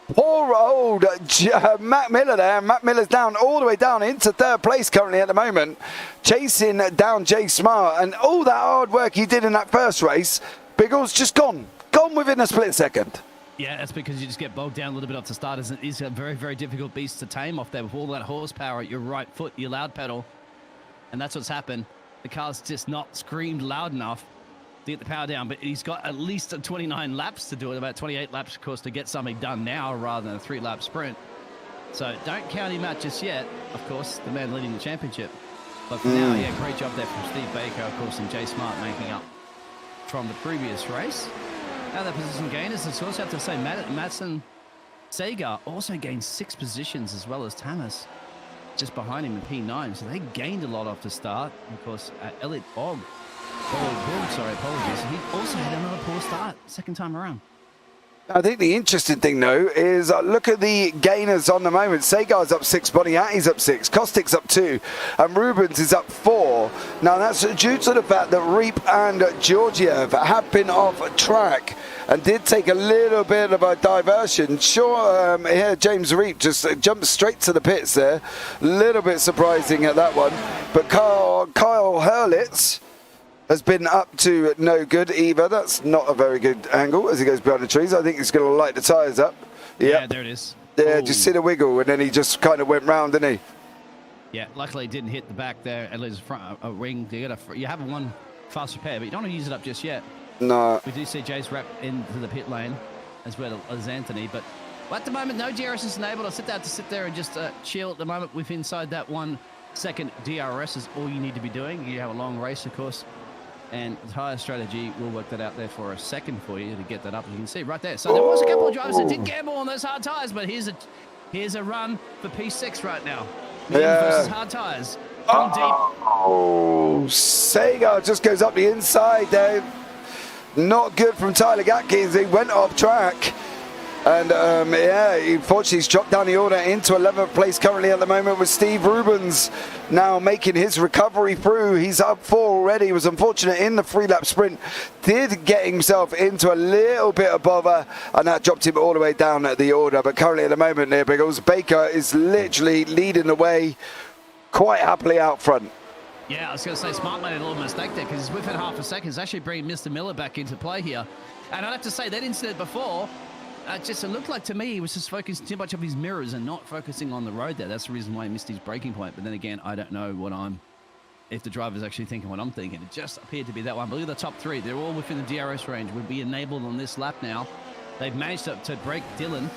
Poor old Matt Miller there. Matt Miller's down all the way down into third place currently at the moment, chasing down Jay Smart. And all that hard work he did in that first race, Biggles just gone within a split second. Yeah, that's because you just get bogged down a little bit off the start. It's a very, very difficult beast to tame off there with all that horsepower at your right foot, your loud pedal. And that's what's happened. The car's just not screamed loud enough to get the power down. But he's got at least 29 laps to do it, about 28 laps, of course, to get something done now rather than a 3-lap sprint. So don't count him out just yet. Of course, the man leading the championship. But for now, yeah, great job there from Steve Baker, of course, and Jay Smart making up from the previous race. Now the position gainers, of course, have to say Madsen Sagar also gained 6 positions as well as Tamas just behind him in P9. So they gained a lot off the start. Of course, Elliot Borg, apologies. He also had another poor start second time around. I think the interesting thing, though, is look at the gainers on the moment. Sagar's up 6, Boniati's up 6, Kostik's up 2, and Rubens is up 4. Now, that's due to the fact that Reap and Georgiev have been off track and did take a little bit of a diversion. Sure, here James Reap just jumped straight to the pits there. A little bit surprising at that one. But Kyle Hurlitz has been up to no good either. That's not a very good angle as he goes behind the trees. I think he's going to light the tyres up. Yeah, there it is. Yeah, just see the wiggle, and then he just kind of went round, didn't he? Yeah, luckily it didn't hit the back there, at least front wing. You have one fast repair, but you don't want to use it up just yet. No. We do see Jace wrap into the pit lane as well as Anthony, but at the moment, no DRS is enabled. I'll sit there and just chill at the moment with inside that 1 second DRS is all you need to be doing. You have a long race, of course, and the tyre strategy will work that out there for a second for you to get that up. You can see right there. So there was a couple of drivers that did gamble on those hard tyres, but here's a run for P6 right now. Medium versus hard tyres. Oh, Sega just goes up the inside there. Not good from Tyler Gatkins. He went off track. And yeah, unfortunately, he's dropped down the order into 11th place currently at the moment, with Steve Rubens now making his recovery through. He's up 4 already. He was unfortunate in the 3-lap sprint. Did get himself into a little bit of bother, and that dropped him all the way down at the order. But currently at the moment there, Biggles, Baker is literally leading the way quite happily out front. Yeah, I was going to say, Smart made a little mistake there because he's within half a second. He's actually bringing Mr. Miller back into play here. And I'd have to say, that incident before, it looked like to me he was just focusing too much on his mirrors and not focusing on the road there. That's the reason why he missed his braking point. But then again, I don't know if the driver's actually thinking what I'm thinking. It just appeared to be that one. But look at the top 3. They're all within the DRS range. Would be enabled on this lap now. They've managed to break Dylan,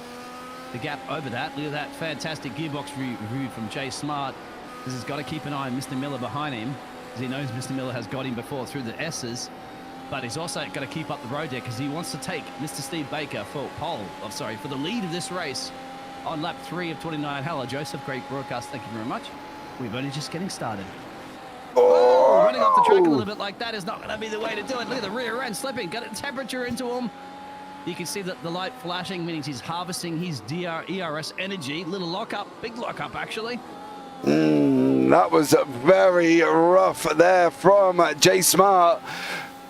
the gap over that. Look at that fantastic gearbox review from Jay Smart. This has got to keep an eye on Mr. Miller behind him, because he knows Mr. Miller has got him before through the S's. But he's also got to keep up the road there because he wants to take Mr. Steve Baker for the lead of this race on lap 3 of 29. Hello, Joseph. Great broadcast. Thank you very much. We're only just getting started. Oh, running off the track a little bit like that is not going to be the way to do it. Look at the rear end slipping. Got a temperature into him. You can see that the light flashing, meaning he's harvesting his ERS energy. Little lockup, big lockup actually. That was very rough there from Jay Smart.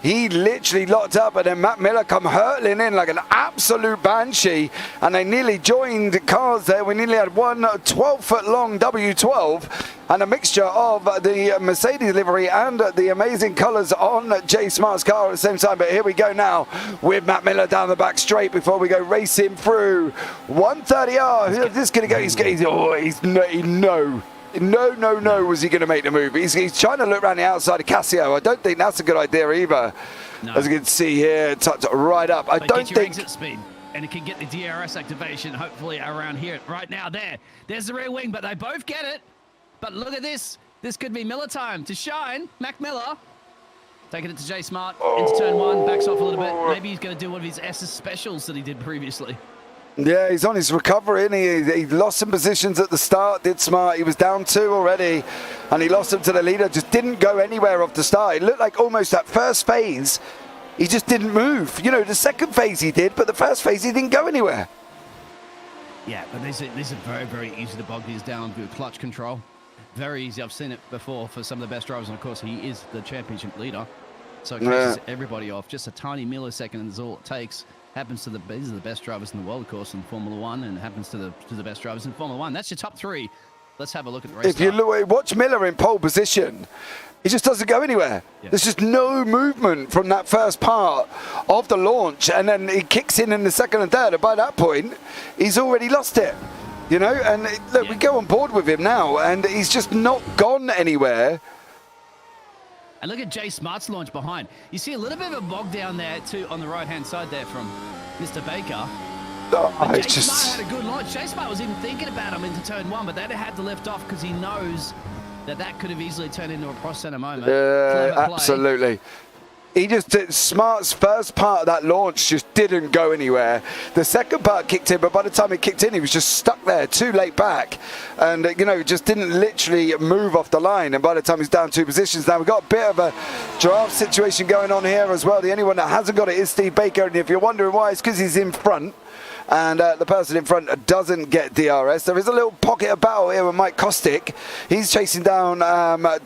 He literally locked up, and then Matt Miller come hurtling in like an absolute banshee, and they nearly joined cars there. We nearly had one 12-foot-long W12 and a mixture of the Mercedes livery and the amazing colours on Jay Smart's car at the same time. But here we go now with Matt Miller down the back straight before we go racing through 130R. Who's this going to go? No, was he going to make the move? He's trying to look around the outside of Casio. I don't think that's a good idea either. No. As you can see here, tucked right up. I don't think exit speed, and it can get the DRS activation hopefully around here right now. There's the rear wing, but they both get it. But look at this. This could be Miller time to shine. Mac Miller taking it to Jay Smart into turn 1, backs off a little bit. Maybe he's going to do one of his SS specials that he did previously. Yeah, he's on his recovery, and he lost some positions at the start, did Smart. He was down 2 already, and he lost them to the leader. Just didn't go anywhere off the start. It looked like almost that first phase, he just didn't move. You know, the second phase he did, but the first phase he didn't go anywhere. Yeah, but these are very, very easy to bog these down with clutch control. Very easy. I've seen it before for some of the best drivers, and of course he is the championship leader. So it catches everybody off. Just a tiny millisecond is all it takes. Happens to these are the best drivers in the world, of course, in Formula One, and happens to the best drivers in Formula One. That's your top 3. Let's have a look at the race. If you watch Miller in pole position, he just doesn't go anywhere. Yeah. There's just no movement from that first part of the launch, and then he kicks in the second and third, and by that point, he's already lost it. You know, and look, we go on board with him now, and he's just not gone anywhere. And look at Jay Smart's launch behind. You see a little bit of a bog down there too on the right-hand side there from Mr. Baker. Jay Smart had a good launch. Jay Smart was even thinking about him into turn 1, but they had to lift off because he knows that could have easily turned into a cross-center moment. Absolutely. He just did. Smart's first part of that launch just didn't go anywhere. The second part kicked in, but by the time it kicked in, he was just stuck there, too late back. And, you know, just didn't literally move off the line. And by the time he's down 2 positions, now we've got a bit of a draft situation going on here as well. The only one that hasn't got it is Steve Baker. And if you're wondering why, it's because he's in front. And the person in front doesn't get DRS. There is a little pocket of battle here with Mike Kostick. He's chasing down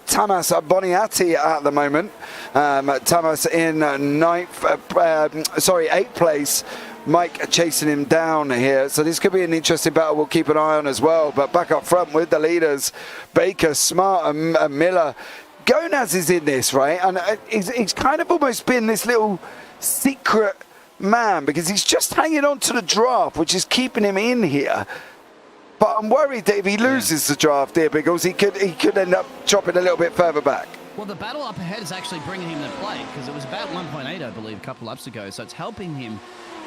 Tamas Boniati at the moment. Tamas in 8th place. Mike chasing him down here. So this could be an interesting battle we'll keep an eye on as well. But back up front with the leaders, Baker, Smart and Miller. Gonaz is in this, right? And he's kind of almost been this little secret man, because he's just hanging on to the draft, which is keeping him in here. But I'm worried that if he loses the draft here, Biggles, he could end up dropping a little bit further back. Well, the battle up ahead is actually bringing him to play because it was about 1.8, I believe, a couple laps ago. So it's helping him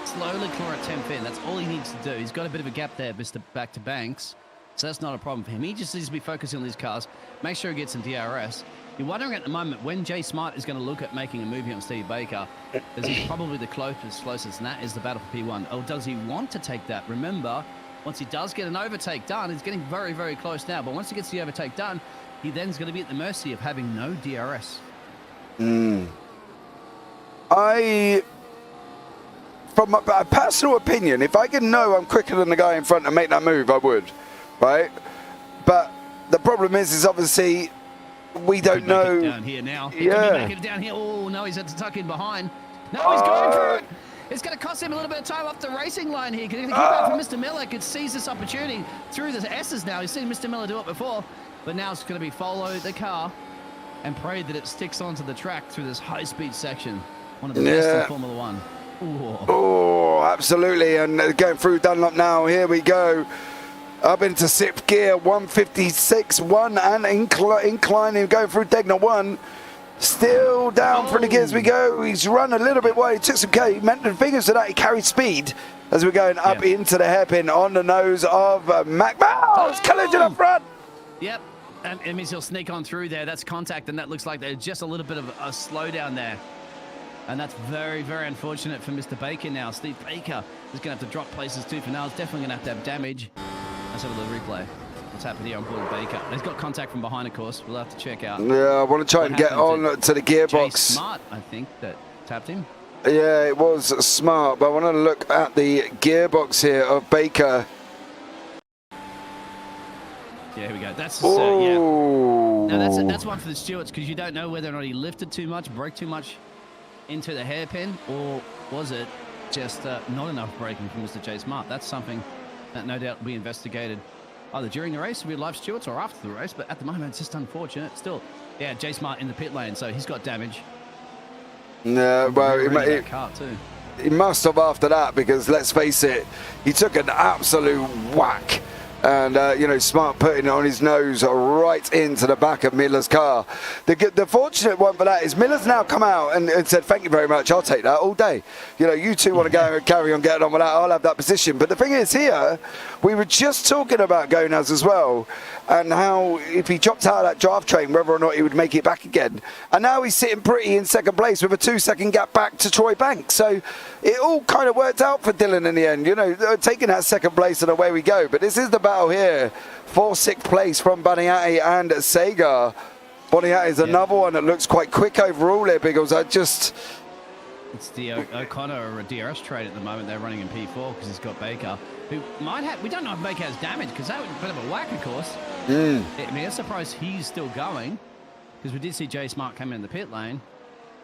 slowly claw at 10th in. That's all he needs to do. He's got a bit of a gap there, Mr. Back to Banks. So that's not a problem for him. He just needs to be focusing on these cars, make sure he gets some DRS. You're wondering at the moment when Jay Smart is going to look at making a move here on Steve Baker, because he's probably the closest, and that is the battle for P1. Or does he want to take that? Remember, once he does get an overtake done, he's getting very, very close now, but once he gets the overtake done, he then's going to be at the mercy of having no DRS. From a personal opinion, if I can know I'm quicker than the guy in front and make that move, I would, right? But the problem is obviously we don't know. Down here now. He could be making it down here. Oh, no, he's had to tuck in behind. No, he's going for it. It's going to cost him a little bit of time off the racing line here. Going to keep out for Mr. Miller. Could seize this opportunity through the S's now. He's seen Mr. Miller do it before, but now it's going to be follow the car and pray that it sticks onto the track through this high-speed section. One of the best in Formula One. Ooh. Oh, absolutely. And going through Dunlop now. Here we go. Up into 6th gear, 156, 1 and inclining, going through Degner 1. Still down through the gears we go. He's run a little bit wide. He took some care. He meant the fingers to that. He carried speed as we're going up into the hairpin on the nose of Mac Miles. Collision up front. Yep. And it means he'll sneak on through there. That's contact, and that looks like there's just a little bit of a slowdown there. And that's very, very unfortunate for Mr. Baker now. Steve Baker is going to have to drop places too for now. He's definitely going to have damage. Let's have a little replay. What's happened here on board Baker? He's got contact from behind, of course. We'll have to check out. Yeah, I want to try and get on to the gearbox. Jay Smart, I think, that tapped him. Yeah, it was Smart, but I want to look at the gearbox here of Baker. Yeah, here we go. That's yeah. Now that's one for the stewards because you don't know whether or not he lifted too much, broke too much into the hairpin, or was it just not enough braking from Mr. Jay Smart? That's something that no doubt will be investigated either during the race with live stewards or after the race, but at the moment it's just unfortunate. Still, yeah, Jay Smart in the pit lane, so he's got damage. No, well, he must have after that, because let's face it, he took an absolute whack. And, you know, Smart putting it on his nose right into the back of Miller's car. The fortunate one for that is Miller's now come out and said, thank you very much, I'll take that all day. You know, you two want to go and carry on getting on with that, I'll have that position. But the thing is here, we were just talking about Gonaz as well, and how if he dropped out of that draft train, whether or not he would make it back again. And now he's sitting pretty in second place with a 2-second gap back to Troy Banks. So it all kind of worked out for Dylan in the end, you know, taking that second place and away we go. But this is the battle here for 6th place from Boniatti and Sagar. Boniatti is another one that looks quite quick overall here, Biggles. It's the O'Connor or a DRS trade at the moment. They're running in P4 because he's got Baker, who might have. We don't know if Baker has damage because that would be a bit of a whack, of course. I mean, I'm surprised he's still going because we did see Jay Smart come in the pit lane.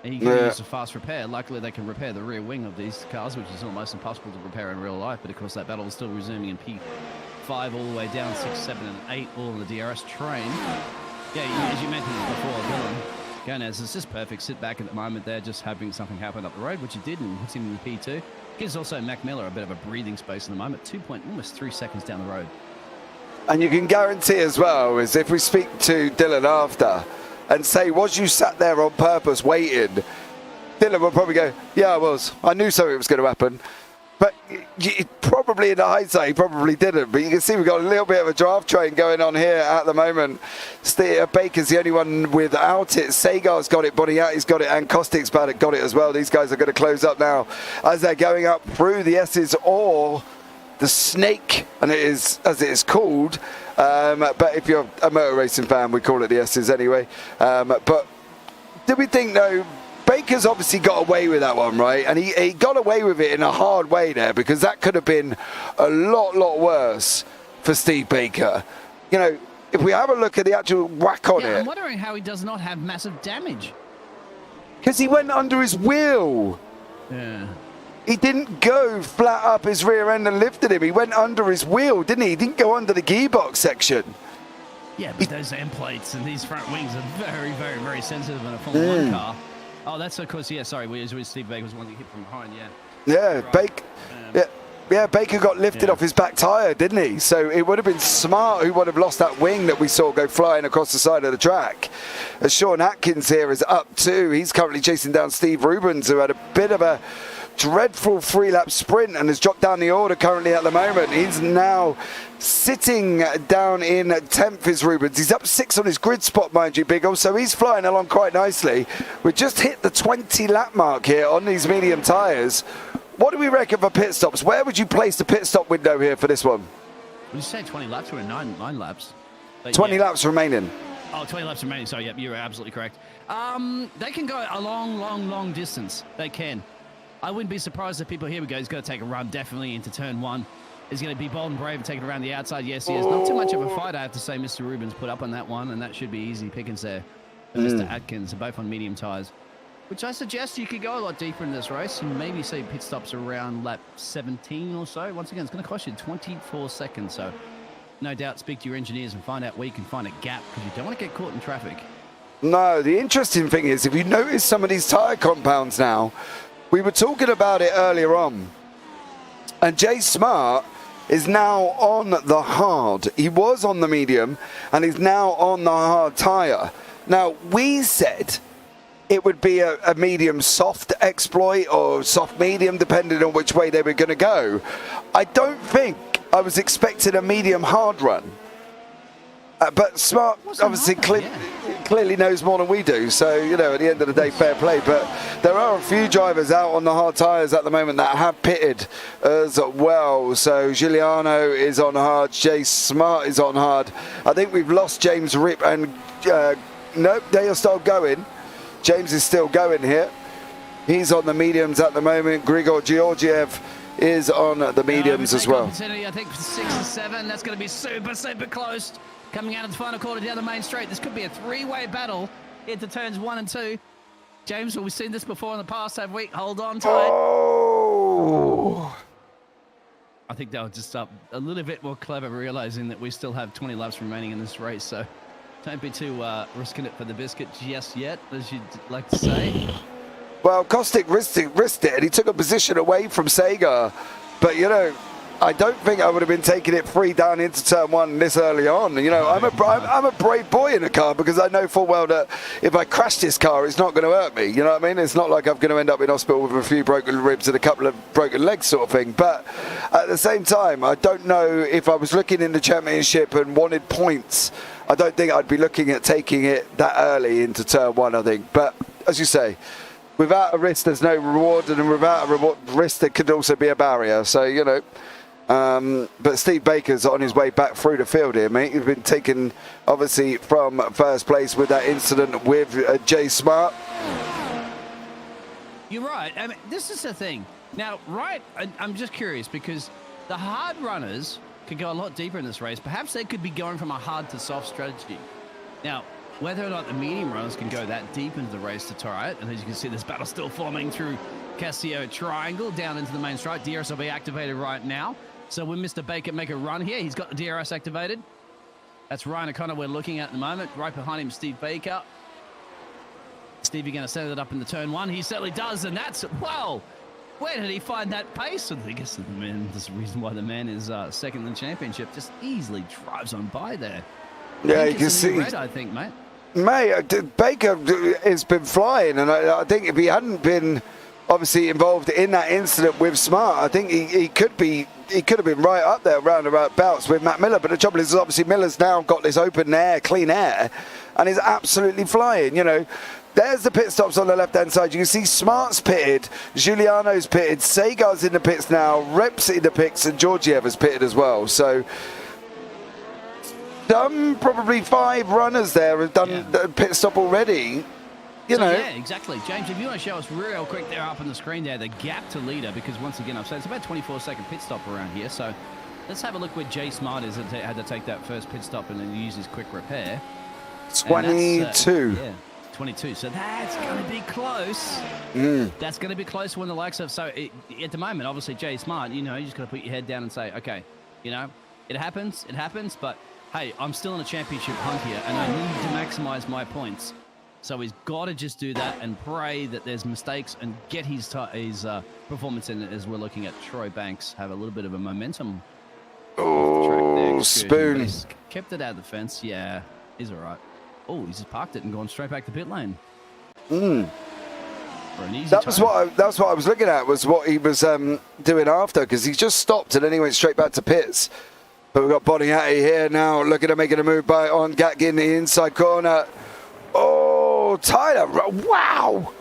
And he can use a fast repair. Luckily, they can repair the rear wing of these cars, which is almost impossible to repair in real life. But of course, that battle is still resuming in P5 all the way down 6, 7, and 8, all in the DRS train. Yeah, as you mentioned before, Dylan Gonaz is just perfect. Sit back at the moment there, just having something happen up the road, which he did, and puts him in P2. Gives also Mac Miller a bit of a breathing space in the moment. Almost 3 seconds down the road. And you can guarantee as well, is if we speak to Dylan after and say, was you sat there on purpose waiting? Dylan will probably go, yeah, I was. I knew something was going to happen. But probably in the hindsight, he probably didn't. But you can see we've got a little bit of a draft train going on here at the moment. Baker's the only one without it. Sagar's got it, Boniatti's got it, and Kostik's got it as well. These guys are going to close up now as they're going up through the S's or the Snake, and it is as it is called. But if you're a motor racing fan, we call it the S's anyway. But do we think, though, Baker's obviously got away with that one, right? And he got away with it in a hard way there, because that could have been a lot worse for Steve Baker. You know, if we have a look at the actual whack on it. I'm wondering how he does not have massive damage. Because he went under his wheel. Yeah. He didn't go flat up his rear end and lifted him. He went under his wheel, didn't he? He didn't go under the gearbox section. Yeah, but those end plates and these front wings are very sensitive in a Formula 1 car. Oh, that's of course, yeah, sorry, Steve Baker was one that hit from behind, yeah. Yeah, right. Baker. Yeah. Yeah, Baker got lifted off his back tyre, didn't he? So it would have been Smart who would have lost that wing that we saw go flying across the side of the track. As Sean Atkins here is up too. He's currently chasing down Steve Rubens, who had a bit of a dreadful 3-lap sprint and has dropped down the order currently at the moment. He's now sitting down in 10th is Rubens. He's up 6 on his grid spot, mind you, Biggles, so he's flying along quite nicely. We've just hit the 20 lap mark here on these medium tyres. What do we reckon for pit stops? Where would you place the pit stop window here for this one? Would you say 20 laps or 9 laps? But 20 laps remaining. Oh, 20 laps remaining. Sorry, yep, you're absolutely correct. They can go a long distance. They can. I wouldn't be surprised if people, here we go, he's going to take a run definitely into turn 1. He's going to be bold and brave and take it around the outside. Yes, he is. Not too much of a fight, I have to say. Mr. Rubens put up on that one, and that should be easy pickings there for Mr. Atkins, both on medium tyres. Which I suggest you could go a lot deeper in this race and maybe see pit stops around lap 17 or so. Once again, it's going to cost you 24 seconds, so no doubt speak to your engineers and find out where you can find a gap, because you don't want to get caught in traffic. No, the interesting thing is, if you notice some of these tyre compounds now, we were talking about it earlier on, and Jay Smart is now on the hard. He was on the medium, and he's now on the hard tyre. Now, we said it would be a medium soft exploit or soft medium, depending on which way they were going to go. I don't think I was expecting a medium hard run. But Smart obviously clearly knows more than we do. So, you know, at the end of the day, fair play. But there are a few drivers out on the hard tyres at the moment that have pitted as well. So Giuliano is on hard. Jay Smart is on hard. I think we've lost James Rip and nope, they are still going. James is still going here. He's on the mediums at the moment. Grigor Georgiev is on the mediums as well. I think 6 or 7. That's going to be super close. Coming out of the final quarter down the main straight. This could be a 3-way battle into turns 1 and 2. James, well, we've seen this before in the past, have we? Hold on tight. Oh! I think they were just up a little bit more clever, realizing that we still have 20 laps remaining in this race. So don't be too risking it for the biscuit just yet, as you'd like to say. Well, Kostic risked it, and he took a position away from Sagar. But, you know, I don't think I would have been taking it free down into turn 1 this early on. You know, I'm a brave boy in a car, because I know full well that if I crash this car, it's not going to hurt me. You know what I mean? It's not like I'm going to end up in hospital with a few broken ribs and a couple of broken legs sort of thing. But at the same time, I don't know if I was looking in the championship and wanted points, I don't think I'd be looking at taking it that early into turn 1, I think. But as you say, without a risk, there's no reward, and without a risk, there could also be a barrier. So, you know, but Steve Baker's on his way back through the field here, mate. He's been taken, obviously, from first place with that incident with Jay Smart. You're right. I mean, this is the thing. Now, right, I'm just curious, because the hard runners could go a lot deeper in this race. Perhaps they could be going from a hard to soft strategy. Now, whether or not the medium runners can go that deep into the race to try it, and as you can see, this battle still forming through Casio Triangle down into the main straight. DRS will be activated right now. So when Mr. Baker make a run here, he's got the DRS activated. That's Ryan O'Connor we're looking at the moment. Right behind him, Steve Baker. Stevie going to set it up in the turn 1. He certainly does, and that's, wow! Where did he find that pace? I guess there's a reason why the man is second in the championship. Just easily drives on by there. Yeah, you can see. Red, I think, mate. Mate, Baker has been flying, and I think if he hadn't been obviously involved in that incident with Smart, I think he could have been right up there round about bouts with Matt Miller. But the trouble is, obviously, Miller's now got this open air, clean air, and is absolutely flying. You know, there's the pit stops on the left-hand side. You can see Smart's pitted, Giuliano's pitted, Sagar's in the pits now, Rep's in the pits, and Georgiev has pitted as well. So probably 5 runners there have done the pit stop already. You know. Yeah, exactly. James, if you want to show us real quick there up on the screen there, the gap to leader, because once again, I've said it's about 24-second pit stop around here. So let's have a look where Jay Smart is and had to take that first pit stop and then use his quick repair. 22. Yeah, 22. So that's going to be close. That's going to be close when the likes of, so at the moment, obviously Jay Smart, you know, you just got to put your head down and say, okay, you know, it happens, but hey, I'm still in a championship hunt here and I need to maximize my points. So he's got to just do that and pray that there's mistakes and get his performance in it as we're looking at Troy Banks have a little bit of a momentum. Oh, Spoon. He's kept it out of the fence. Yeah, he's all right. Oh, he's just parked it and gone straight back to pit lane. That's what I was looking at, was what he was doing after, because he just stopped and then he went straight back to pits. But we've got Boniatti here now, looking at making a move on Gatkin in the inside corner. Oh, Tyler, wow!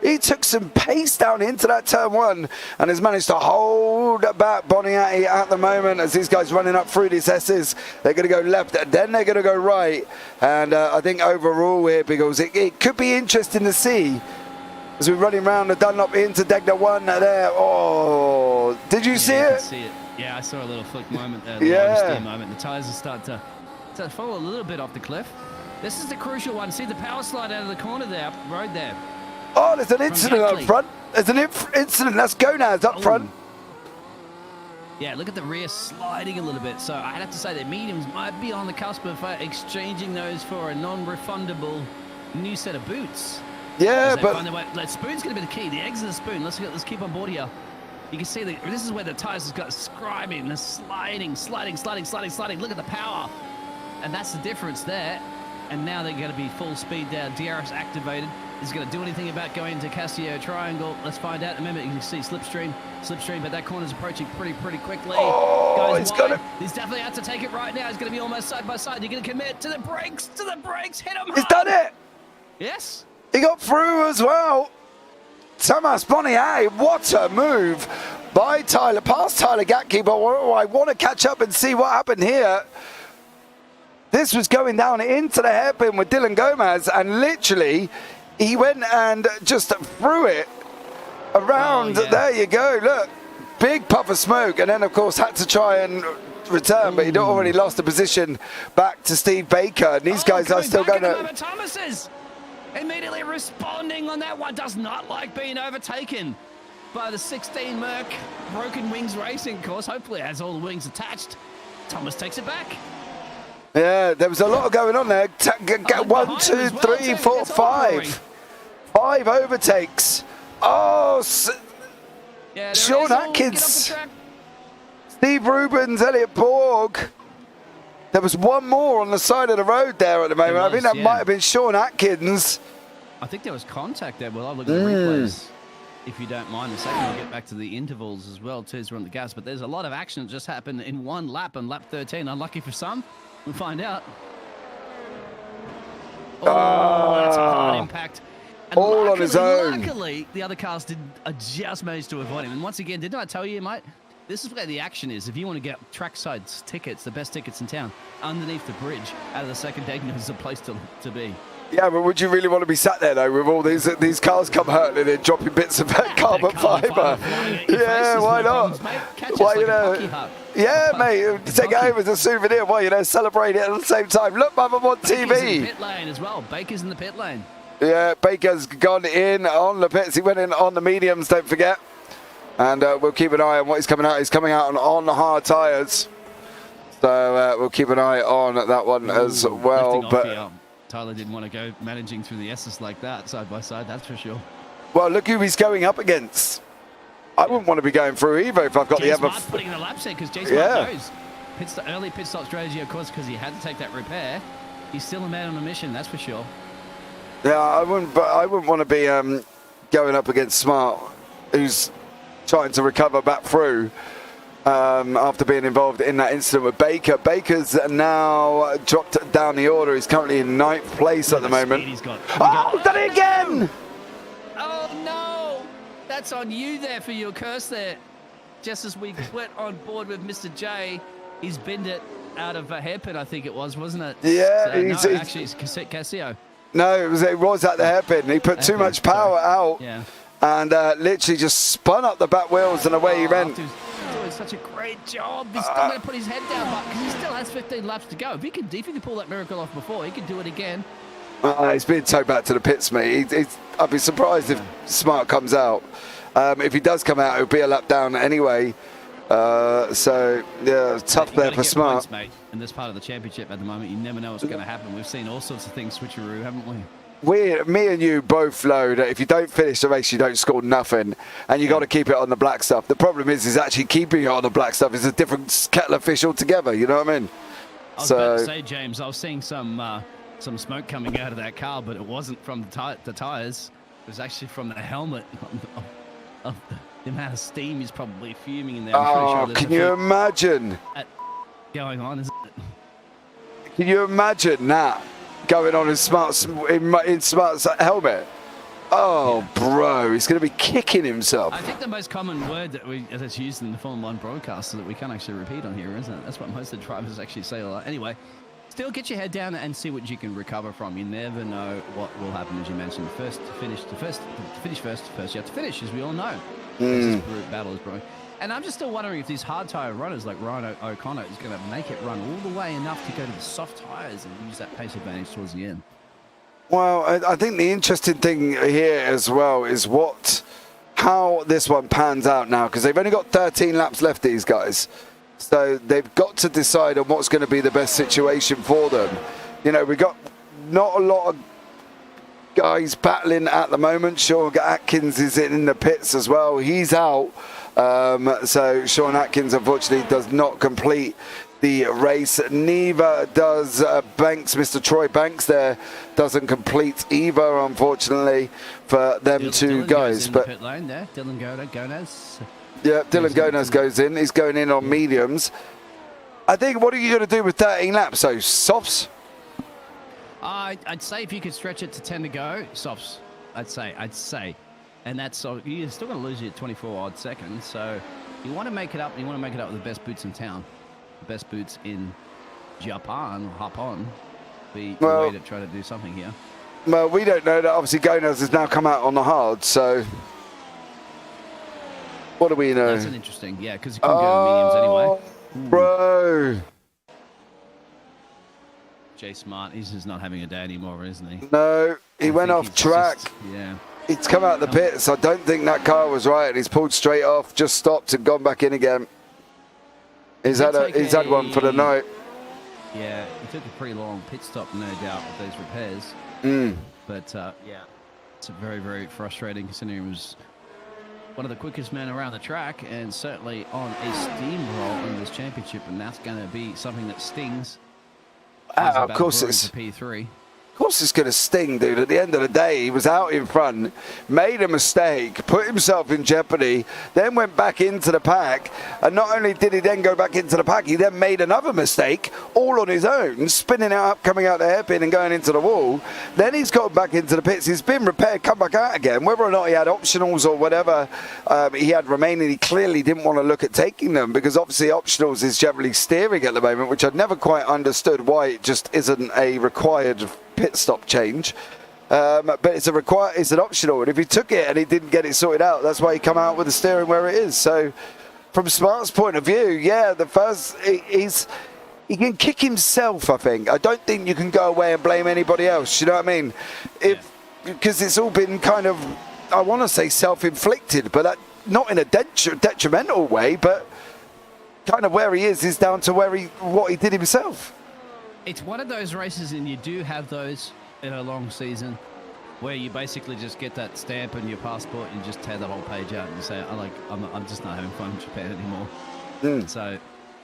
He took some pace down into that turn one and has managed to hold back Boniatti at the moment as these guys running up through these S's. They're going to go left, then they're going to go right. And I think overall here, Biggles, it could be interesting to see as we're running around the Dunlop into Degner 1 there. Oh, did you see it? See it? Yeah, I saw a little flick moment there. Yeah. Moment. The tyres are starting to fall a little bit off the cliff. This is the crucial one. See the power slide out of the corner there, up the road there. Oh, there's an incident up front. There's an incident. That's Gonaz up front. Yeah, look at the rear sliding a little bit. So I'd have to say that mediums might be on the cusp of exchanging those for a non-refundable new set of boots. Yeah, but Spoon's going to be the key. The exit of Spoon. Let's keep on board here. You can see this is where the tyres has got scribing. They're sliding. Look at the power. And that's the difference there. And now they're going to be full speed down. DRS activated. Is going to do anything about going into Casio Triangle? Let's find out. Remember, you can see slipstream, but that corner's approaching pretty quickly. Oh, he's got it. He's definitely out to take it right now. He's going to be almost side by side. You're going to commit to the brakes, hit him. He's done it. Yes. He got through as well. Thomas Boniatti, what a move by Tyler, past Tyler Gatke, but I want to catch up and see what happened here. This was going down into the hairpin with Dylan Gomez, and literally he went and just threw it around. There you go. Look, big puff of smoke, and then of course had to try and return, but he'd already lost the position back to Steve Baker. And these guys are still going to. Thomas is immediately responding on that one. Does not like being overtaken by the 16 Merc Broken Wings Racing course. Hopefully, has all the wings attached. Thomas takes it back. Yeah, there was a lot going on there. 1, 2, 3, 4, 5. 5 overtakes. Oh, yeah, Sean Atkins, Steve Rubens, Elliot Borg. There was one more on the side of the road there at the moment. I think that might have been Sean Atkins. I think there was contact there. Well, I'll look at the replays. If you don't mind, a second, we'll get back to the intervals as well, too, as we're on the gas. But there's a lot of action that just happened in one lap, on lap 13. Unlucky for some. We'll find out. Oh, that's a hard impact. And all on his own. Luckily, the other cars just managed to avoid him. And once again, didn't I tell you, mate? This is where the action is. If you want to get trackside tickets, the best tickets in town, underneath the bridge, out of the second deck, is the place to be. Yeah, but would you really want to be sat there, though, with all these cars come hurtling and dropping bits of carbon fibre? Yeah, why not? Why, you know? Yeah, mate, take it home as a souvenir while, you know, celebrate it at the same time. Look, Mum, I'm on TV. Baker's in the pit lane as well. Baker's in the pit lane. Yeah, Baker's gone in on the pits. He went in on the mediums, don't forget. And we'll keep an eye on what he's coming out. He's coming out on the hard tyres. So we'll keep an eye on that one as well. But Tyler didn't want to go managing through the S's like that, side by side, that's for sure. Well, look who he's going up against. I wouldn't want to be going through either if I've got the other. Putting in the lap set because Smart knows. Early pit stop strategy, of course, because he had to take that repair. He's still a man on a mission, that's for sure. Yeah, I wouldn't want to be going up against Smart, who's trying to recover back through after being involved in that incident with Baker. Baker's now dropped down the order. He's currently in 9th place at the moment. Oh, done it again! Oh, no! That's on you there for your curse there. Just as we went on board with Mr. J, he's binned it out of a hairpin, I think it was, wasn't it? Yeah. So, actually, it's Casio. No, it was at the hairpin. He put too much power out. Yeah. And literally just spun up the back wheels and away he went. He's doing such a great job. He's still going to put his head down, but he still has 15 laps to go. If he can pull that miracle off before, he can do it again. He's being towed back to the pits, mate. I'd be surprised if Smart comes out. If he does come out, it'll be a lap down anyway. So, yeah, tough there for Smart. Points, mate. In this part of the championship at the moment, you never know what's going to happen. We've seen all sorts of things switcheroo, haven't we? me and you both know that if you don't finish the race, you don't score nothing, and you got to keep it on the black stuff. The problem is actually keeping it on the black stuff is a different kettle of fish altogether. You know what I mean? I was about to say, James, I was seeing some smoke coming out of that car, but it wasn't from the tires. It was actually from the helmet. Of the amount of steam is probably fuming in there. Oh, can you imagine? Going on, isn't it? Can you imagine that going on in Smart's helmet? Oh, yeah. Bro, he's going to be kicking himself. I think the most common word that's used in the Formula 1 broadcast that we can't actually repeat on here, isn't it? That's what most of the drivers actually say a lot. Anyway, still get your head down and see what you can recover from. You never know what will happen, as you mentioned. To finish first, you have to finish, as we all know. This battle is brewing. And I'm just still wondering if these hard tyre runners like Ryan O'Connor is going to make it run all the way enough to go to the soft tyres and use that pace advantage towards the end. Well, I think the interesting thing here as well is how this one pans out now, because they've only got 13 laps left, these guys. So they've got to decide on what's going to be the best situation for them. You know, we've got not a lot of guys battling at the moment. Sean Atkins is in the pits as well. He's out. So Sean Atkins, unfortunately, does not complete the race. Neither does Banks. Mr. Troy Banks there doesn't complete either, unfortunately, for them two guys. But pit lane there. Dylan Gonez. Yeah, Dylan Gonez goes in. He's going in on mediums. I think, what are you going to do with 13 laps? So, softs? I'd say if you could stretch it to 10 to go, softs. I'd say. And that's so you're still going to lose your 24 odd seconds. So you want to make it up. You want to make it up with the best boots in town, the best boots in Japan. Hop on, be the way to try to do something here. Well, we don't know that. Obviously, Gonez has now come out on the hard. So what do we know? That's an interesting, yeah, because you couldn't go to mediums anyway. Bro. Jay Smart, he's just not having a day anymore, isn't he? No, he went off track. Yeah. It's come out of the pits. I don't think that car was right. He's pulled straight off, just stopped and gone back in again. He's had one for the night. Yeah, he took a pretty long pit stop, no doubt, with those repairs. But yeah, it's very, very frustrating considering he was one of the quickest men around the track and certainly on a steamroll in this championship, and that's going to be something that stings. Of course it's P3. Of course it's going to sting, dude. At the end of the day, he was out in front, made a mistake, put himself in jeopardy, then went back into the pack. And not only did he then go back into the pack, he then made another mistake, all on his own, spinning out, coming out the hairpin and going into the wall. Then he's got back into the pits. He's been repaired, come back out again. Whether or not he had optionals or whatever he had remaining, he clearly didn't want to look at taking them, because obviously optionals is generally steering at the moment, which I'd never quite understood why it just isn't a required pit stop change, but it's an optional, and if he took it and he didn't get it sorted out, that's why he come out with the steering where it is. So from Smart's point of view, yeah, the first he can kick himself. I think I don't think you can go away and blame anybody else, you know what I mean? Because it's all been kind of, I want to say self-inflicted, but not in a detrimental way, but kind of where he is down to what he did himself. It's one of those races, and you do have those in a long season, where you basically just get that stamp in your passport and just tear the whole page out and you say, I'm just not having fun in Japan anymore. So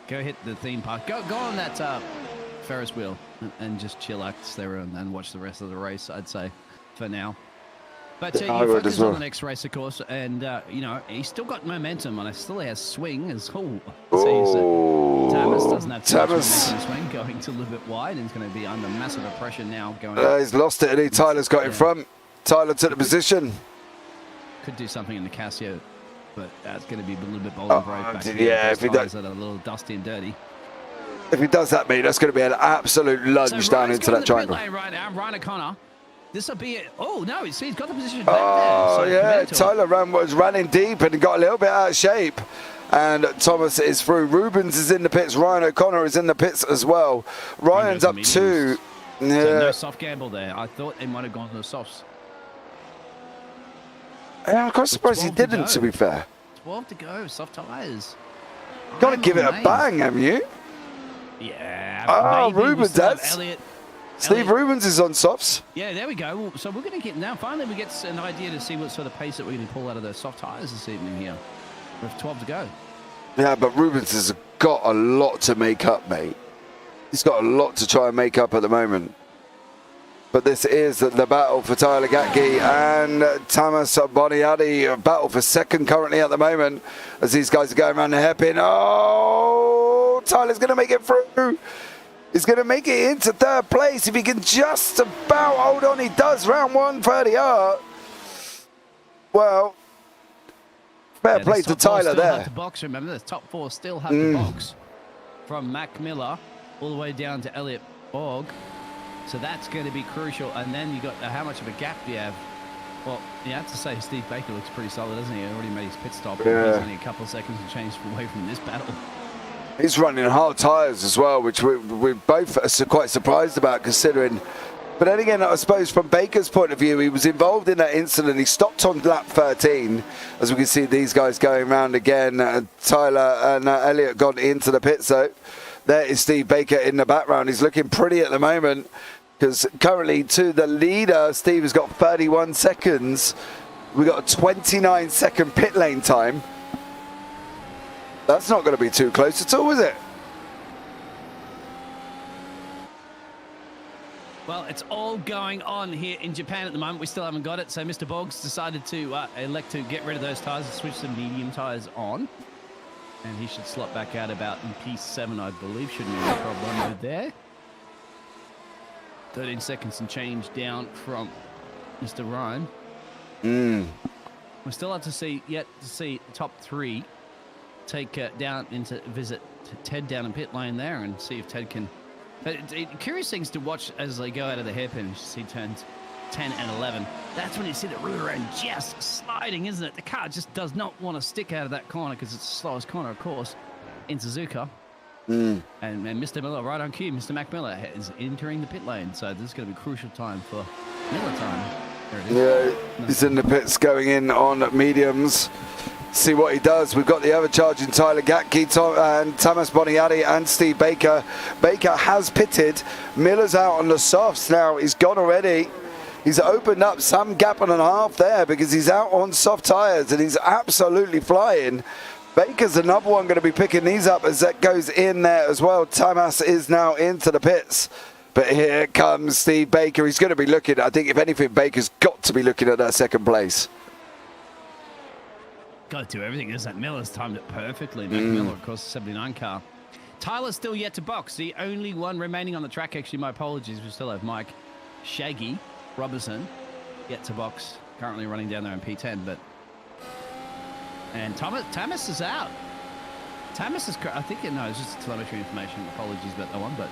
go hit the theme park. Go on that Ferris wheel and just chillax there and watch the rest of the race, I'd say, for now. But you focus on the next race, of course, and you know, he's still got momentum, and he still has swing. Thomas doesn't have too much momentum swing, going to a little bit wide, and he's going to be under massive pressure now. He's lost it, and Tyler's got in front. Tyler took the position. Could do something in the Casio, but that's going to be a little bit bold and brave back here. Yeah, if he does, that are a little dusty and dirty. If he does that, mate, that's going to be an absolute lunge down into that triangle. Right now, Ryan O'Connor. This will be it. Oh, no, he's got the position back there. So yeah, Tyler was running deep and got a little bit out of shape. And Thomas is through. Rubens is in the pits. Ryan O'Connor is in the pits as well. Ryan's up 2. Yeah. So no soft gamble there. I thought they might have gone to the softs. Yeah, I'm quite surprised he didn't, to be fair. 12 to go. Soft tyres. Got to give it a bang, haven't you? Yeah. Oh, Rubens, that's... Elliott Steve Rubens is on softs. Yeah, there we go. So we're going to get now. Finally, we get an idea to see what sort of pace that we're going to pull out of those soft tires this evening here. We have 12 to go. Yeah, but Rubens has got a lot to make up, mate. He's got a lot to try and make up at the moment. But this is the battle for Tyler Gatke and Tamas Boniadi. A battle for second currently at the moment as these guys are going around the hairpin. Oh, Tyler's going to make it through. He's going to make it into third place if he can just about hold on. He does round 130 out. Well, fair play to Tyler there. To box, remember, the top four still have to box from Mac Miller all the way down to Elliot Borg. So that's going to be crucial. And then you got how much of a gap do you have? Well, you have to say Steve Baker looks pretty solid, doesn't he? He already made his pit stop. Yeah. He's only a couple of seconds to change away from this battle. He's running hard tyres as well, which we both are quite surprised about considering. But then again, I suppose from Baker's point of view, he was involved in that incident. He stopped on lap 13, as we can see these guys going round again. Tyler and Elliot gone into the pit, so there is Steve Baker in the background. He's looking pretty at the moment because currently to the leader, Steve has got 31 seconds. We've got a 29-second pit lane time. That's not going to be too close at all, is it? Well, it's all going on here in Japan at the moment. We still haven't got it. So Mr. Boggs decided to elect to get rid of those tyres and switch some medium tyres on. And he should slot back out about in P7, I believe. Shouldn't be any problem with there. 13 seconds and change down from Mr. Ryan. We still have to see the top three take down into visit Ted down in pit lane there and see if Ted can. But curious things to watch as they go out of the hairpin. You see turns 10 and 11. That's when you see the rear end just sliding, isn't it? The car just does not want to stick out of that corner because it's the slowest corner, of course, in Suzuka. And Mr. Miller right on cue. Mr. Mac Miller is entering the pit lane. So this is going to be a crucial time for Miller time. There it is. Yeah, he's in the pits going in on mediums. See what he does. We've got the overcharging Tyler Gatke and Tamas Boniadi and Steve Baker. Baker has pitted. Miller's out on the softs now. He's gone already. He's opened up some gap and a half there because he's out on soft tyres and he's absolutely flying. Baker's another one going to be picking these up as that goes in there as well. Tamas is now into the pits. But here comes Steve Baker. He's going to be looking, I think if anything, Baker's got to be looking at that second place. Got to do everything. Is that Miller's timed it perfectly. Mac Miller, of course, the 79 car. Tyler's still yet to box. The only one remaining on the track. Actually, my apologies. We still have Mike Shaggy Robertson yet to box. Currently running down there in P10, and Tamas is out. Tamas is, I think, no, it's just telemetry information. Apologies about that one, but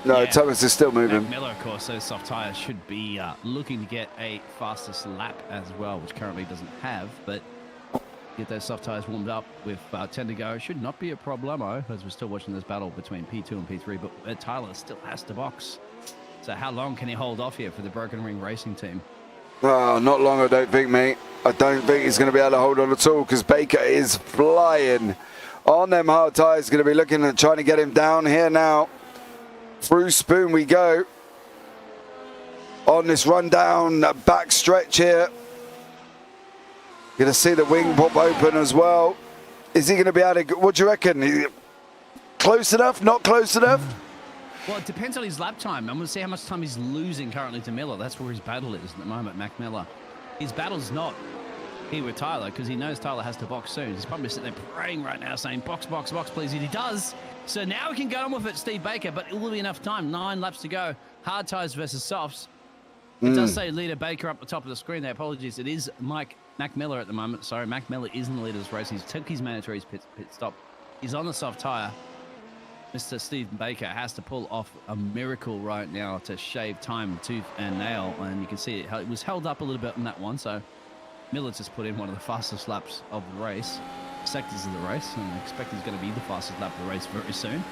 no, yeah, Tamas is still moving. Mac Miller, of course, those soft tyres should be looking to get a fastest lap as well, which currently doesn't have, but get those soft tyres warmed up with 10 to go. Should not be a problemo as we're still watching this battle between P2 and P3, but Tyler still has to box. So how long can he hold off here for the Broken Ring Racing team? Oh, not long, I don't think, mate. I don't think he's going to be able to hold on at all because Baker is flying on them hard tyres. Going to be looking at trying to get him down here now. Through Spoon we go on this run down back stretch here. Going to see the wing pop open as well. Is he going to be able to, what do you reckon? Close enough? Not close enough? Well, it depends on his lap time. I'm going to see how much time he's losing currently to Miller. That's where his battle is at the moment, Mac Miller. His battle's not here with Tyler because he knows Tyler has to box soon. He's probably sitting there praying right now saying, box, box, box, please. And he does. So now we can go on with it, Steve Baker, but it will be enough time. 9 laps to go. Hard tyres versus softs. It does say leader Baker up the top of the screen there. Apologies. It is Mac Miller at the moment. Sorry, Mac Miller is in the leader's race. He's took his mandatory pit stop. He's on the soft tyre. Mr. Steve Baker has to pull off a miracle right now to shave time tooth and nail. And you can see it was held up a little bit on that one. So Miller just put in one of the fastest laps of the race. Sectors of the race. And I expect he's going to be the fastest lap of the race very soon.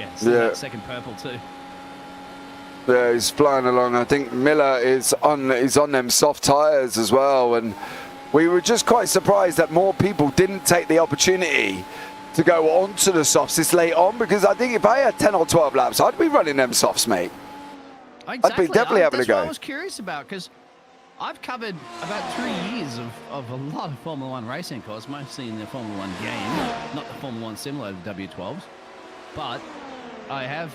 Yeah, that second purple too. Yeah, he's flying along. I think Miller is on them soft tyres as well. And we were just quite surprised that more people didn't take the opportunity to go onto the softs this late on, because I think if I had 10 or 12 laps, I'd be running them softs, mate. Exactly. definitely having a That's what go. I was curious about, because I've covered about 3 years of a lot of Formula One racing, of course, mostly in the Formula One game, not the Formula One simulator, the W12s. But I have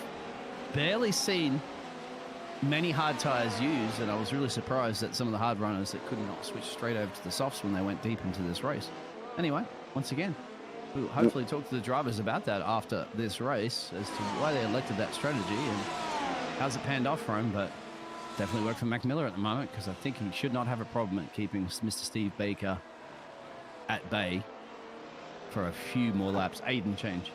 barely seen many hard tyres used, and I was really surprised at some of the hard runners that could not switch straight over to the softs when they went deep into this race. Anyway, once again, we'll hopefully talk to the drivers about that after this race as to why they elected that strategy and how's it panned off for him. But definitely worked for Mac Miller at the moment, because I think he should not have a problem at keeping Mr. Steve Baker at bay for a few more laps, 8 and change.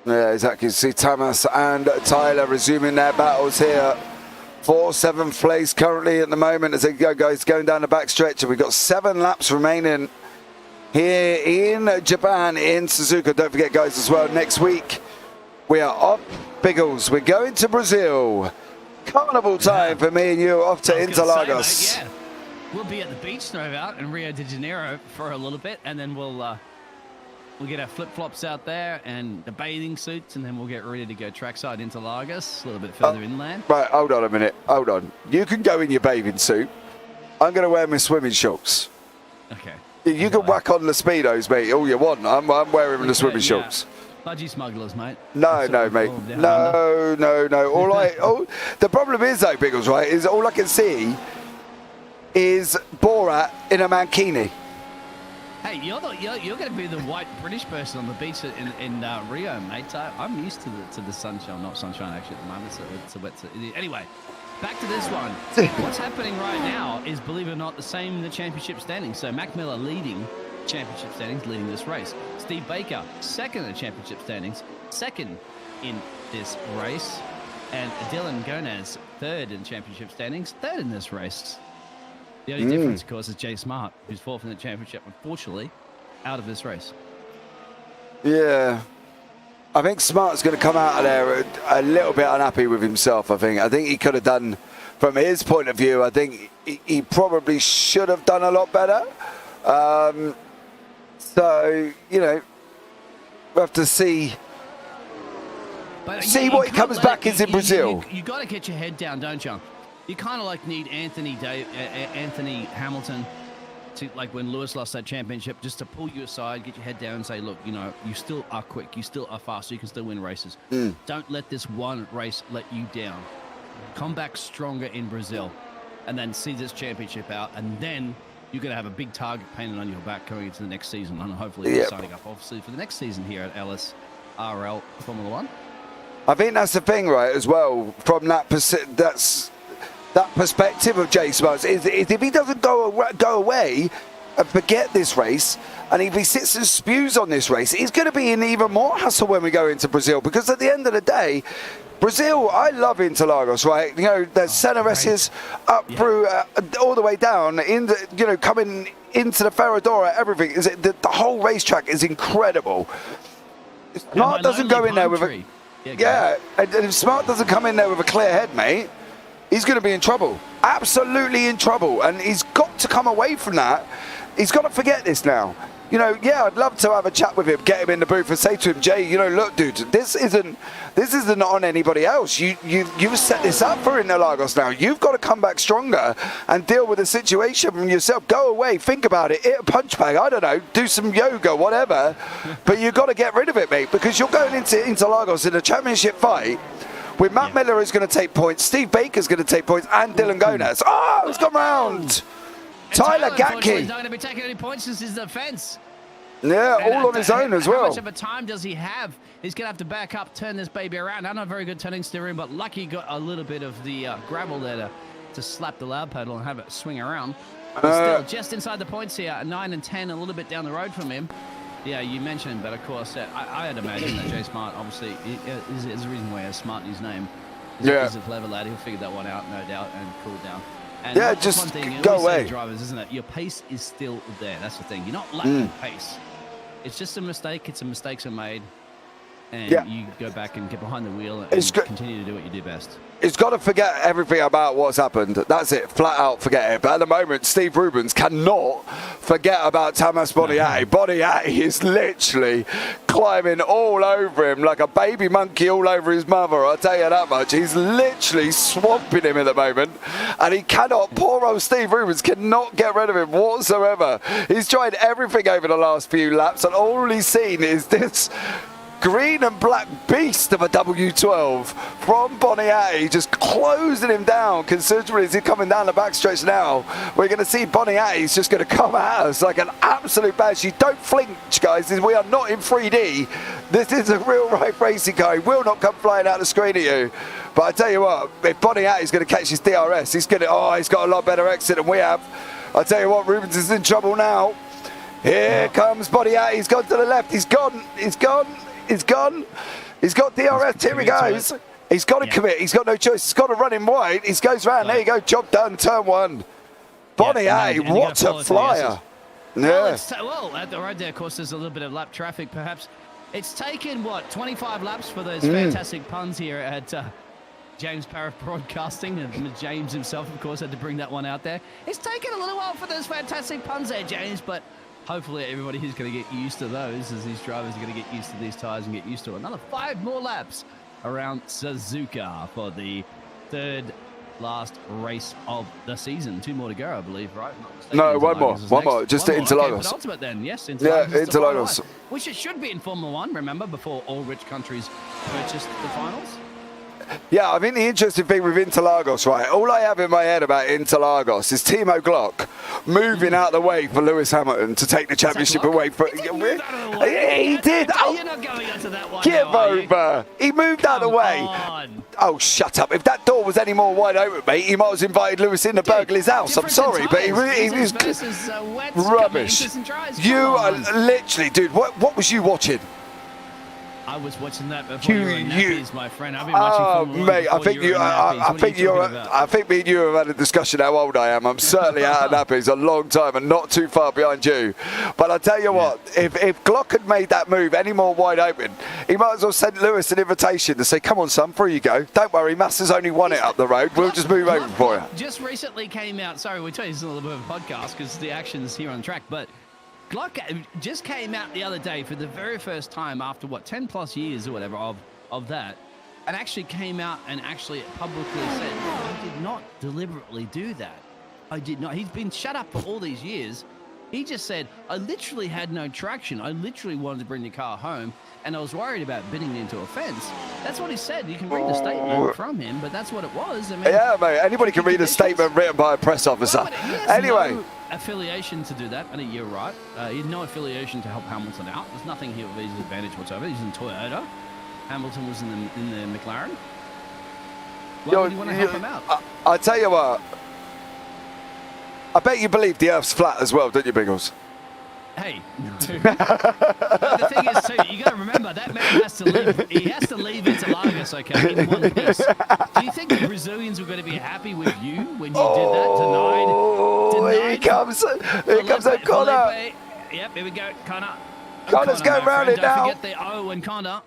Yeah, exactly. See Thomas and Tyler resuming their battles here for 7th place currently at the moment as they go, guys, going down the back stretch. And we've got 7 laps remaining here in Japan, in Suzuka. Don't forget, guys, as well, next week we are off Biggles. We're going to Brazil. Carnival time for me and you, off to Interlagos. Say, mate, we'll be at the beach, no doubt, in Rio de Janeiro for a little bit, and then we'll get our flip-flops out there and the bathing suits, and then we'll get ready to go trackside into Lagos, a little bit further inland. Right, hold on a minute. Hold on. You can go in your bathing suit. I'm going to wear my swimming shorts. Okay. You can whack on the Speedos, mate, all you want. I'm wearing the swimming shorts. Budgie smugglers, mate. No, mate. No. The problem is, though, Biggles, right, is all I can see is Borat in a mankini. Hey, you're going to be the white British person on the beach in Rio, mate. I'm used to the sunshine, not sunshine actually at the moment. So anyway, back to this one. What's happening right now is, believe it or not, the same in the championship standings. So Mac Miller leading championship standings, leading this race. Steve Baker second in the championship standings, second in this race, and Dylan Gonez third in championship standings, third in this race. The only difference, of course, is Jay Smart, who's 4th in the championship, unfortunately, out of this race. Yeah. I think Smart's going to come out of there a little bit unhappy with himself, I think he could have done, from his point of view, I think he probably should have done a lot better. So, you know, we'll have to see. But see what he comes back is in Brazil. You got to get your head down, don't you? You kind of like need Anthony Hamilton to, like when Lewis lost that championship, just to pull you aside, get your head down and say, look, you know, you still are quick, you still are fast, so you can still win races. Don't let this one race let you down. Come back stronger in Brazil and then see this championship out, and then you're going to have a big target painted on your back going into the next season, and hopefully you're signing up, obviously, for the next season here at LSRL Formula One. I think that's the thing, right, as well, from that perspective of Jay Smarts, is if he doesn't go away and forget this race, and if he sits and spews on this race, he's going to be in even more hassle when we go into Brazil, because at the end of the day, Brazil, I love Interlagos, right? You know, there's Cenaresses up through all the way down, coming into the Ferradura, everything. The whole racetrack is incredible. Smart doesn't go in there with a... Yeah, and if Smart doesn't come in there with a clear head, mate, he's going to be in trouble. Absolutely in trouble. And he's got to come away from that. He's got to forget this now. You know, yeah, I'd love to have a chat with him, get him in the booth and say to him, Jay, you know, look, dude, this isn't on anybody else. You've set this up for Interlagos now. You've got to come back stronger and deal with the situation yourself. Go away, think about it, hit a punch bag, I don't know, do some yoga, whatever. But you've got to get rid of it, mate, because you're going into Interlagos in a championship fight with Matt Miller is going to take points, Steve Baker's going to take points, and Dylan Gonez. Oh, it's gone round. Tyler Gatke is not going to be taking any points since his defense. Yeah, all on his own as well. How much of a time does he have? He's going to have to back up, turn this baby around. Not a very good turning steering, but lucky he got a little bit of the gravel there to slap the loud pedal and have it swing around. But still, just inside the points here, 9 and 10, a little bit down the road from him. Yeah, you mentioned him, but of course, I had imagined that Jay Smart, obviously, is the reason why he has Smart in his name. He's a clever lad. He'll figure that one out, no doubt, and cool down. And yeah, just one thing, go away. Drivers, isn't it? Your pace is still there. That's the thing. You're not lacking pace. It's just a mistake. Mistakes are made. and Yeah. you go back and get behind the wheel and It's good. continue to do what you do best. He's got to forget everything about what's happened. That's it. Flat out forget it. But at the moment, Steve Rubens cannot forget about Tamas Boniati. Boniati is literally climbing all over him like a baby monkey all over his mother. I'll tell you that much. He's literally swamping him at the moment. And he cannot, poor old Steve Rubens cannot get rid of him whatsoever. He's tried everything over the last few laps, and all he's seen is this green and black beast of a W12 from Boniati, just closing him down considerably as he's coming down the backstretch now. We're going to see Boniati's just going to come at us like an absolute banshee. Don't flinch, guys. We are not in 3D. This is a real life racing car. He will not come flying out the screen at you. But I tell you what, if Boniati's going to catch his DRS, he's got a lot better exit than we have. I tell you what, Rubens is in trouble now. Here comes Boniati. He's gone to the left. He's gone. He's gone. He's gone. He's got DRS. Here he goes. He's got to commit. He's got no choice. He's got to run him wide. He goes round. There you go. Job done. Turn one. Boniati, what a flyer. Yeah. Well, at the road there, of course, there's a little bit of lap traffic, perhaps. It's taken, 25 laps for those fantastic puns here at James Parfitt Broadcasting. And James himself, of course, had to bring that one out there. It's taken a little while for those fantastic puns there, James, but hopefully everybody is going to get used to those, as these drivers are going to get used to these tyres and get used to another 5 more laps around Suzuka for the third last race of the season. 2 more to go, I believe, right? No, one more. Just to Interlagos. Okay, penultimate then, yes. Yeah, Interlagos. Which it should be in Formula 1, remember, before all rich countries purchased the finals. Yeah, I think the interesting thing with Interlagos, right, all I have in my head about Interlagos is Timo Glock moving out the way for Lewis Hamilton to take the championship away from... He did. You're not going into that one. Give over. He moved out of the way. Oh, shut up. If that door was any more wide open, mate, he might have invited Lewis in to burgle his house. I'm sorry, but he was rubbish. You are literally... Dude, what was you watching? I was watching that before you were in nappies, my friend. I've been watching Formula 1 mate, I think me and you have had a discussion how old I am. I'm certainly out of nappies a long time and not too far behind you. But I tell you what, if Glock had made that move any more wide open, he might as well send Lewis an invitation to say, come on, son, through you go. Don't worry, Massa's only won it up the road. We'll just move over for you. Just recently came out, sorry, we'll tell you this is a little bit of a podcast because the action's here on the track, but Glock just came out the other day for the very first time after, 10 plus years or whatever of that, and actually came out and actually publicly said, I did not deliberately do that. I did not. He's been shut up for all these years. He just said, I literally had no traction. I literally wanted to bring the car home, and I was worried about bidding into a fence. That's what he said. You can read the statement from him, but that's what it was. I mean, yeah, mate. Anybody can read a statement written by a press officer. Well, anyway. No affiliation to do that, and you're right. He had no affiliation to help Hamilton out. There's nothing here with his advantage whatsoever. He's in Toyota. Hamilton was in the McLaren. Why would you want to help him out? I tell you what. I bet you believe the Earth's flat as well, don't you, Biggles? Hey, the thing is, too, you got to remember that man has to leave. He has to leave Interlagos, okay, in one piece. Do you think the Brazilians were going to be happy with you when you did that? Denied. Here comes O'Connor. Yep, here we go, Connor. Connor's going round it now. Don't forget the O and Connor.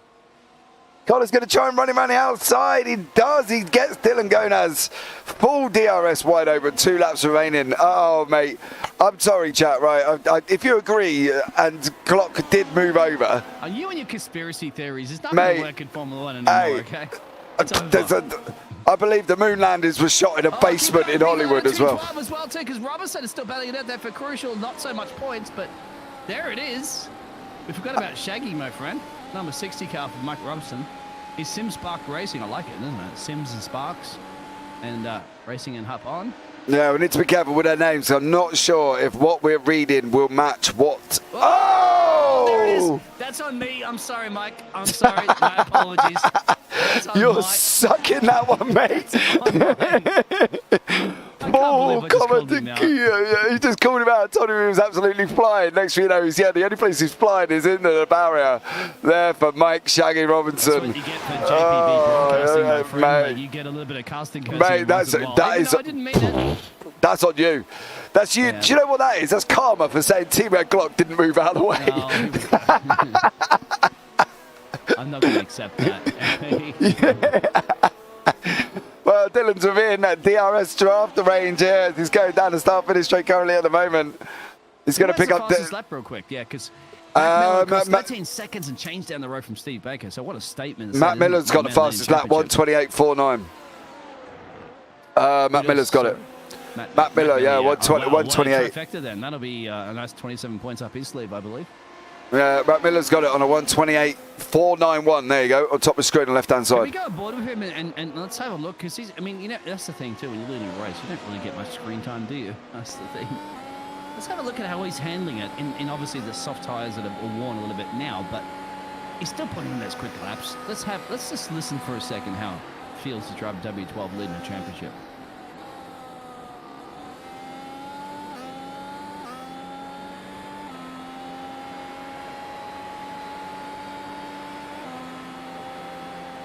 Connor's going to try and run him around the outside. He does. He gets Dylan Gonaz. Full DRS wide open. 2 laps remaining. Oh, mate. I'm sorry, chat, right? If you agree, and Glock did move over. Are you and your conspiracy theories? It's not going to work in Formula 1 anymore, okay? I believe the moon landers was shot in a basement in Hollywood as well. As well, too, because Robertson is still battling it out there for crucial, not so much points, but there it is. We forgot about Shaggy, my friend. Number 60 car for Mike Robson. Is Sims Spark Racing? I like it, isn't it? Sims and Sparks and Racing and Hop On. Yeah, we need to be careful with their names. I'm not sure if what we're reading will match what. Oh! There it is. That's on me. I'm sorry, Mike. I'm sorry. My apologies. You're sucking that one, mate. More comment to Kia. He just called him out. Told him he was absolutely flying. Next thing you know, the only place he's flying is in the barrier there for Mike Shaggy Robinson. That's what you get for JPB Broadcasting, my friend. You get a little bit of casting. Mate, that's on you. That's you. Yeah. Do you know what that is? That's karma for saying T-Red Glock didn't move out of the way. No. I'm not going to accept that. Well, Dylan's within DRS draft range here. He's going down the start-finish straight currently at the moment. He's going to pick up the lap real quick, yeah, because Matt Miller 13 seconds and change down the road from Steve Baker. So what a statement! Matt Miller's got the fastest lap, 1:28.49. Matt Miller's got it. Matt Miller, yeah, 1:28. Trifecta then. That'll be a nice 27 points up his sleeve, I believe. Yeah, Matt Miller's got it on a 1:28.491. There you go, on top of the screen on the left-hand side. Can we go aboard with him and let's have a look? Because he's, I mean, you know, that's the thing too. When you're leading a race, you don't really get much screen time, do you? That's the thing. Let's have a look at how he's handling it in obviously the soft tyres that are worn a little bit now, but he's still putting in those quick laps. Let's just listen for a second how it feels to drive W12 leading a championship.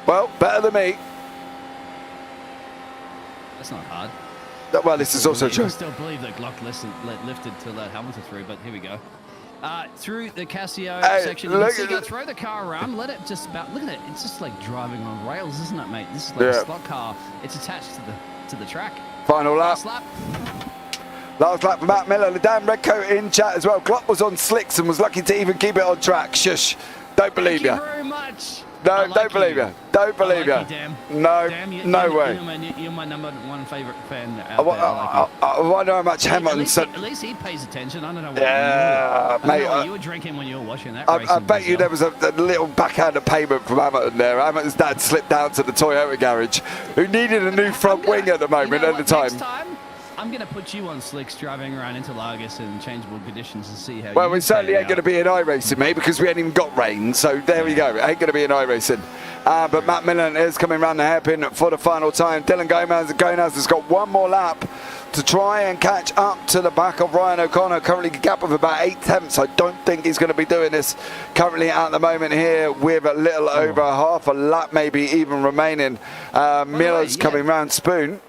Well, better than me. That's not hard. Well, this is also true. I still believe that Glock lifted to let Hamilton through, but here we go. Through the Casio section, you can see, throw the car around, let it just about, look at it, it's just like driving on rails, isn't it, mate? This is like a slot car. It's attached to the track. Final lap. Last lap. Last lap for Matt Miller. The damn red coat in chat as well. Glock was on slicks and was lucky to even keep it on track. Shush. Don't believe you. Thank you very much. No, don't believe you. Don't believe you. No, no way. You're my number one favourite fan out I wonder how much Hamilton said. At least he pays attention. I don't know what mate, you were drinking when you were watching that. I bet you there was a little backhanded payment from Hamilton there. Hamilton's dad slipped down to the Toyota garage, who needed a new front wing at the moment at the time. Next time, I'm going to put you on slicks driving around Interlagos in changeable conditions and see how. Well, we certainly ain't going to be in iRacing, mate, because we ain't even got rain. So there we go. It ain't going to be in iRacing. But Matt Miller is coming round the hairpin for the final time. Dylan Gomez has got one more lap to try and catch up to the back of Ryan O'Connor. Currently a gap of about 8 tenths. I don't think he's going to be doing this currently at the moment here with a little over half a lap maybe even remaining. Miller's coming round Spoon.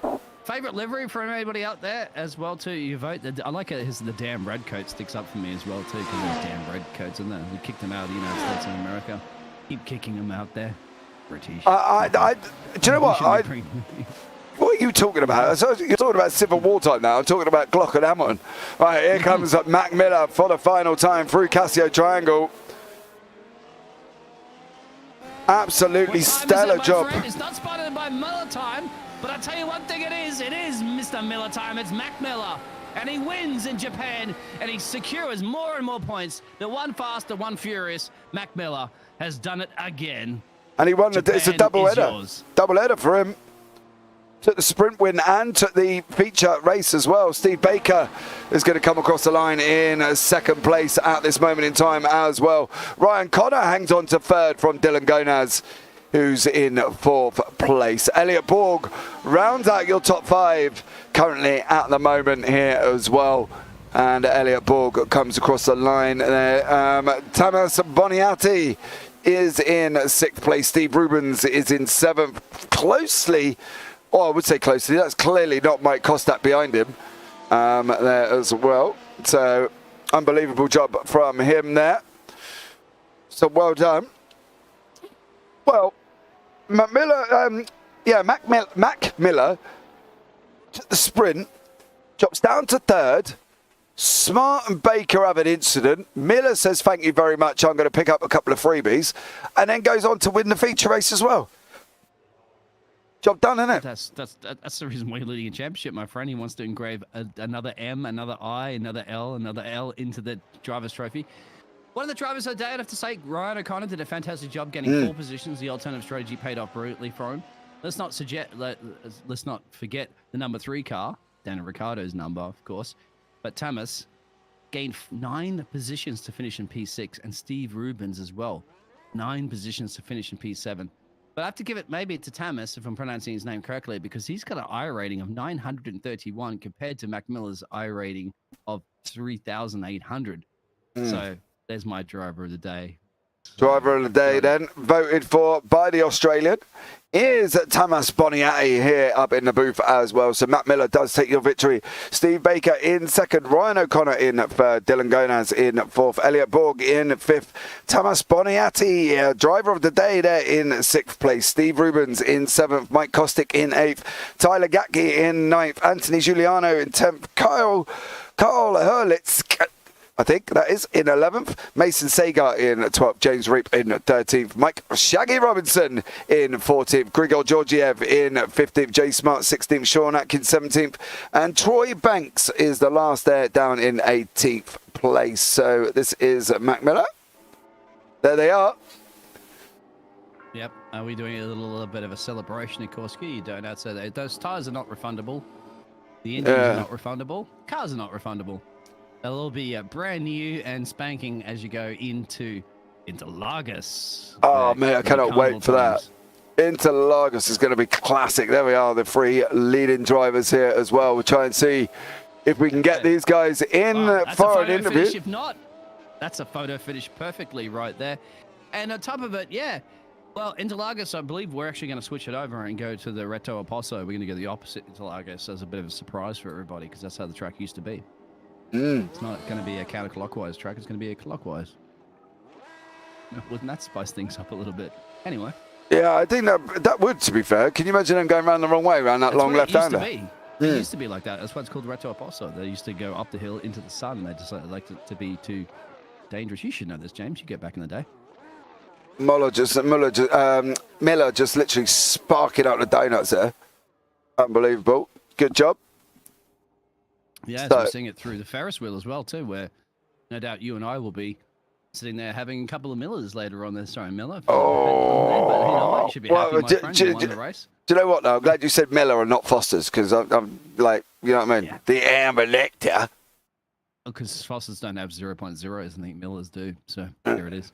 Favourite livery for anybody out there as well too? You vote. I like it. The damn red coat sticks up for me as well too, because there's damn red coats in there. We kicked them out of the United States of America. Keep kicking them out there. British. Do you know what? What are you talking about? You're talking about civil war time now. I'm talking about Glock and Hamilton. Right, here comes Mac Miller for the final time through Casio Triangle. Absolutely stellar job. It's not spotted by Miller time. But I tell you one thing, it is Mr. Miller time. It's Mac Miller, and he wins in Japan, and he secures more and more points. The one fast, the one furious, Mac Miller has done it again. And he won. It's a double header. Double header for him. Took the sprint win and took the feature race as well. Steve Baker is going to come across the line in second place at this moment in time as well. Ryan Connor hangs on to third from Dylan Gonaz, who's in fourth place. Elliot Borg rounds out your top 5 currently at the moment here as well. And Elliot Borg comes across the line there. Tamas Boniati is in 6th place. Steve Rubens is in 7th. Closely, I would say closely, that's clearly not Mike Kostak behind him there as well. So, unbelievable job from him there. So, well done. Well, Mac Miller took the sprint, drops down to 3rd. Smart and Baker have an incident. Miller says, thank you very much, I'm going to pick up a couple of freebies, and then goes on to win the feature race as well. Job done, isn't it? That's the reason why you're leading a championship, my friend. He wants to engrave another M, another I, another L into the driver's trophy. One of the drivers of the day, I'd have to say, Ryan O'Connor did a fantastic job getting 4 positions. The alternative strategy paid off brilliantly for him. Let's not forget the number 3 car, Daniel Ricciardo's number, of course. But Tamas gained 9 positions to finish in P6, and Steve Rubens as well, 9 positions to finish in P7. But I have to give it maybe to Tamas, if I'm pronouncing his name correctly, because he's got an I rating of 931 compared to Mac Miller's I rating of 3,800. So there's my driver of the day. Driver of the day then, voted for by the Australian, is Tamas Boniatti here up in the booth as well. So Matt Miller does take your victory. Steve Baker in second, Ryan O'Connor in third, Dylan Gonaz in fourth, Elliot Borg in fifth, Tamas Boniatti, driver of the day there in sixth place, Steve Rubens in seventh, Mike Kostick in eighth, Tyler Gatke in ninth, Anthony Giuliano in 10th, Carl Hurlitz, I think that is, in 11th. Mason Sagar in 12th. James Reap in 13th. Mike Shaggy Robinson in 14th. Grigor Georgiev in 15th. Jay Smart 16th. Sean Atkins 17th. And Troy Banks is the last there down in 18th place. So this is Mac Miller. There they are. Yep. Are we doing a little bit of a celebration? Of course, you don't have to. Those tyres are not refundable. The engines are not refundable. Cars are not refundable. They'll all be brand new and spanking as you go into Lagos. Oh, man, I cannot wait for that. Interlagos is going to be classic. There we are, the three leading drivers here as well. We'll try and see if we can get these guys in for an interview. Finish. If not, that's a photo finish perfectly right there. And on top of it, yeah, well, Interlagos, I believe we're actually going to switch it over and go to the Reto Oposo. We're going to go the opposite Interlagos as a bit of a surprise for everybody because that's how the track used to be. It's not going to be a counterclockwise track. It's going to be a clockwise. Wouldn't that spice things up a little bit? Anyway. Yeah, I think that would, to be fair. Can you imagine them going around the wrong way, around that long left-hander? It used to be like that. That's why it's called Reto Oposo. They used to go up the hill into the sun. They decided like it to be too dangerous. You should know this, James. You get back in the day. Miller just literally sparking out the donuts there. Unbelievable. Good job. Yeah, so we're seeing it through the Ferris wheel as well, too, where no doubt you and I will be sitting there having a couple of Millers later on. Sorry, Miller. Oh, but you know what? You should be happy, my friend. You won the race. Do you know what, though? I'm glad you said Miller and not Foster's, because I'm like, you know what I mean? Yeah. The Amber Nectar. Because Foster's don't have 0.0s, I think Millers do. So there it is.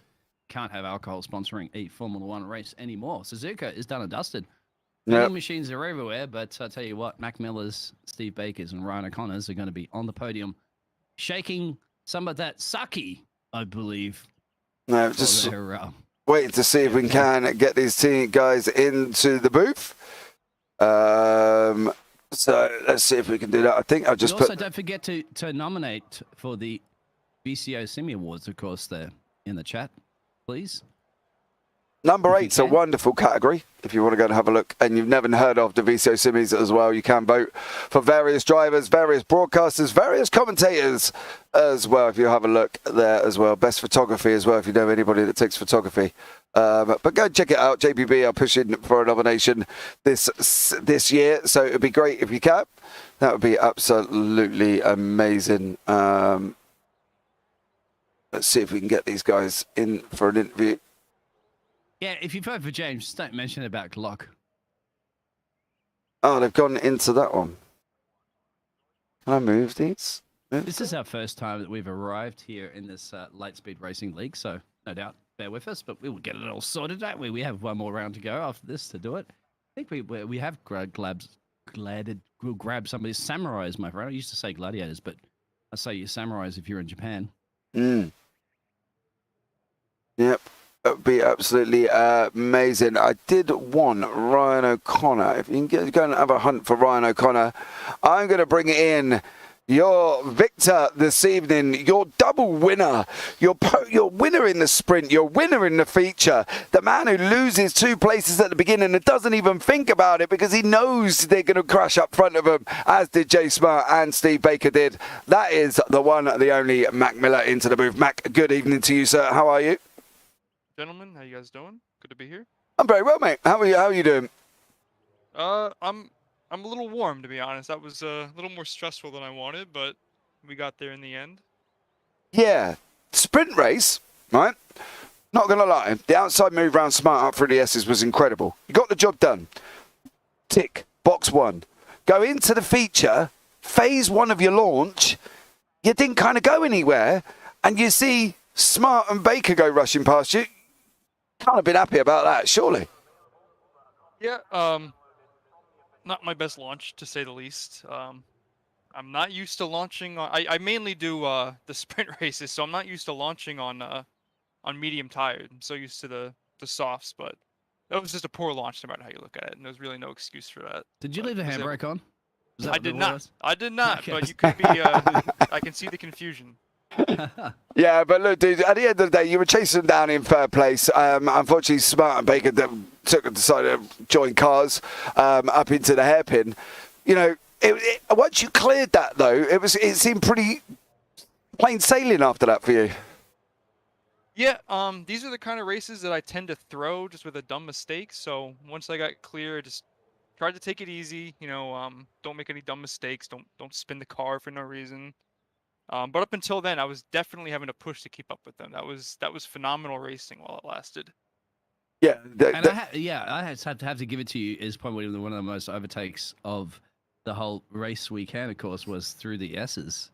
Can't have alcohol sponsoring a Formula One race anymore. Suzuka is done and dusted. Vending machines are everywhere, but I tell you what, Mac Miller's, Steve Baker's, and Ryan O'Connor's are going to be on the podium, shaking some of that sake, I believe. No, just waiting to see if we can get these team guys into the booth. So let's see if we can do that. I think I'll just also don't forget to nominate for the VCO Simi Awards, of course, there in the chat, please. Number 8's a wonderful category. If you want to go and have a look, and you've never heard of the VCO Simis as well, you can vote for various drivers, various broadcasters, various commentators as well. If you have a look there as well, best photography as well. If you know anybody that takes photography, but go and check it out. JPB are pushing for a nomination this year, so it'd be great if you can. That would be absolutely amazing. Let's see if we can get these guys in for an interview. Yeah, if you vote for James, just don't mention about Glock. Oh, they've gone into that one. Can I move these? This is our first time that we've arrived here in this Lightspeed Racing League, so no doubt bear with us, but we will get it all sorted out. We have one more round to go after this to do it. I think we have grab somebody's samurais, my friend. I used to say gladiators, but I say you samurais if you're in Japan. Yep. That would be absolutely amazing. I did want Ryan O'Connor. If you can go and have a hunt for Ryan O'Connor, I'm going to bring in your victor this evening, your double winner, your winner in the sprint, your winner in the feature, the man who loses 2 places at the beginning and doesn't even think about it because he knows they're going to crash up front of him, as did Jay Smart and Steve Baker did. That is the one, the only Mac Miller into the booth. Mac, good evening to you, sir. How are you? Gentlemen, how you guys doing? Good to be here. I'm very well, mate. How are you? How are you doing? I'm a little warm, to be honest. That was a little more stressful than I wanted, but we got there in the end. Yeah, sprint race, right? Not gonna lie, the outside move round Smart up through the S's was incredible. You got the job done. Tick, box 1. Go into the feature, phase 1 of your launch. You didn't kind of go anywhere, and you see Smart and Baker go rushing past you. Can't have been happy about that, surely. Yeah, not my best launch, to say the least. I'm not used to launching on... I mainly do the sprint races, so I'm not used to launching on medium tires. I'm so used to the softs, but that was just a poor launch no matter how you look at it, and there's really no excuse for that. Did you But leave the was able- handbrake on? Is that I what did it not. was? I did not. Okay. But you could be. I can see the confusion. Yeah, but look, dude, at the end of the day, you were chasing them down in third place. Unfortunately, Smart and Baker decided to join cars up into the hairpin. You know, once you cleared that, though, it seemed pretty plain sailing after that for you. Yeah, these are the kind of races that I tend to throw just with a dumb mistake. So once I got clear, just tried to take it easy. Don't make any dumb mistakes. Don't spin the car for no reason. But up until then, I was definitely having to push to keep up with them. That was phenomenal racing while it lasted. Yeah, I have to give it to you. Is probably one of the most overtakes of the whole race weekend. Of course, was through the S's,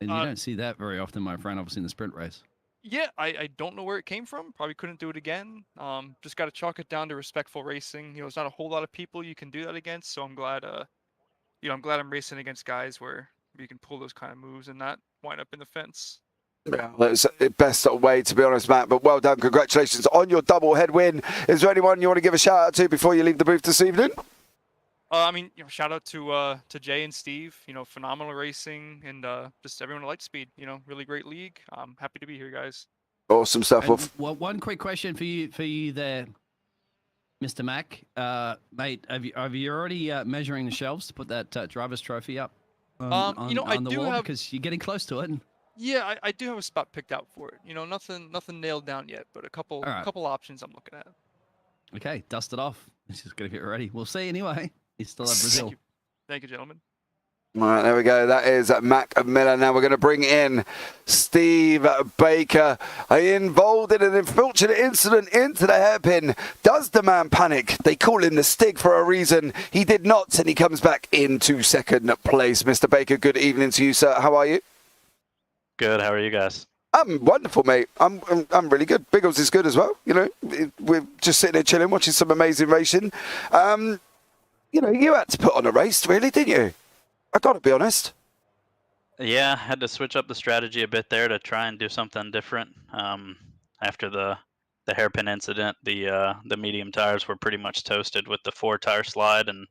and you don't see that very often, my friend. Obviously, in the sprint race. Yeah, I don't know where it came from. Probably couldn't do it again. Just got to chalk it down to respectful racing. There's not a whole lot of people you can do that against. So I'm glad. I'm glad I'm racing against guys where you can pull those kind of moves and not wind up in the fence. Yeah, that's the best way, to be honest, Matt. But well done. Congratulations on your double head win. Is there anyone you want to give a shout out to before you leave the booth this evening? Shout out to Jay and Steve. Phenomenal racing and just everyone at Lightspeed. Really great league. I'm happy to be here, guys. Awesome stuff. Well, one quick question for you there, Mr. Mac. Mate, have you already measuring the shelves to put that driver's trophy up on the wall? Because you're getting close to it. Yeah, I do have a spot picked out for it. Nothing nailed down yet, but a couple options I'm looking at. Okay, dust it off. It's just gonna get ready. We'll see anyway. You still have Brazil. Thank you, gentlemen. All right, there we go. That is Mac Miller. Now we're going to bring in Steve Baker. Involved in an unfortunate incident into the hairpin. Does the man panic? They call him the Stig for a reason. He did not, and he comes back into second place. Mr. Baker, good evening to you, sir. How are you? Good. How are you guys? I'm wonderful, mate. I'm really good. Biggles is good as well. We're just sitting there chilling, watching some amazing racing. You had to put on a race, really, didn't you? I got to be honest. Yeah, had to switch up the strategy a bit there to try and do something different. After the hairpin incident, the medium tires were pretty much toasted with the 4-tire slide, and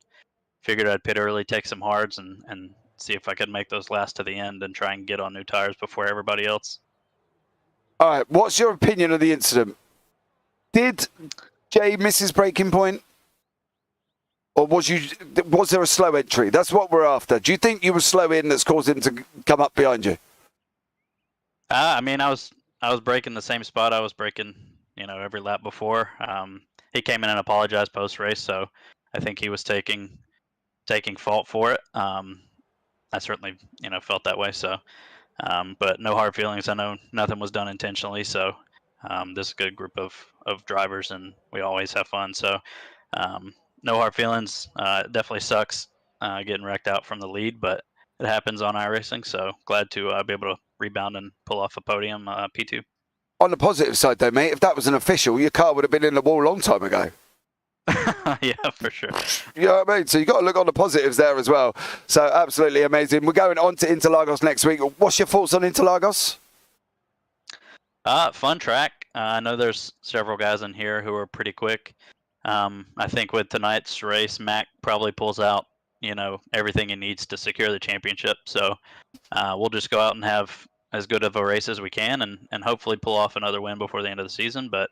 figured I'd pit early, take some hards, and see if I could make those last to the end and try and get on new tires before everybody else. All right, what's your opinion of the incident? Did Jay miss his braking point? Or was there a slow entry? That's what we're after. Do you think you were slow in that's caused him to come up behind you? I was braking the same spot I was braking, every lap before. He came in and apologized post race, so I think he was taking fault for it. I certainly, felt that way. So, but no hard feelings. I know nothing was done intentionally. So, this is a good group of drivers, and we always have fun. So, no hard feelings. It definitely sucks getting wrecked out from the lead, but it happens on iRacing. So glad to be able to rebound and pull off a podium P2. On the positive side, though, mate, if that was an official, your car would have been in the wall a long time ago. Yeah, for sure. You know what I mean? So you got to look on the positives there as well. So absolutely amazing. We're going on to Interlagos next week. What's your thoughts on Interlagos? Fun track. I know there's several guys in here who are pretty quick. I think with tonight's race, Mac probably pulls out, everything he needs to secure the championship. So we'll just go out and have as good of a race as we can, and hopefully pull off another win before the end of the season. But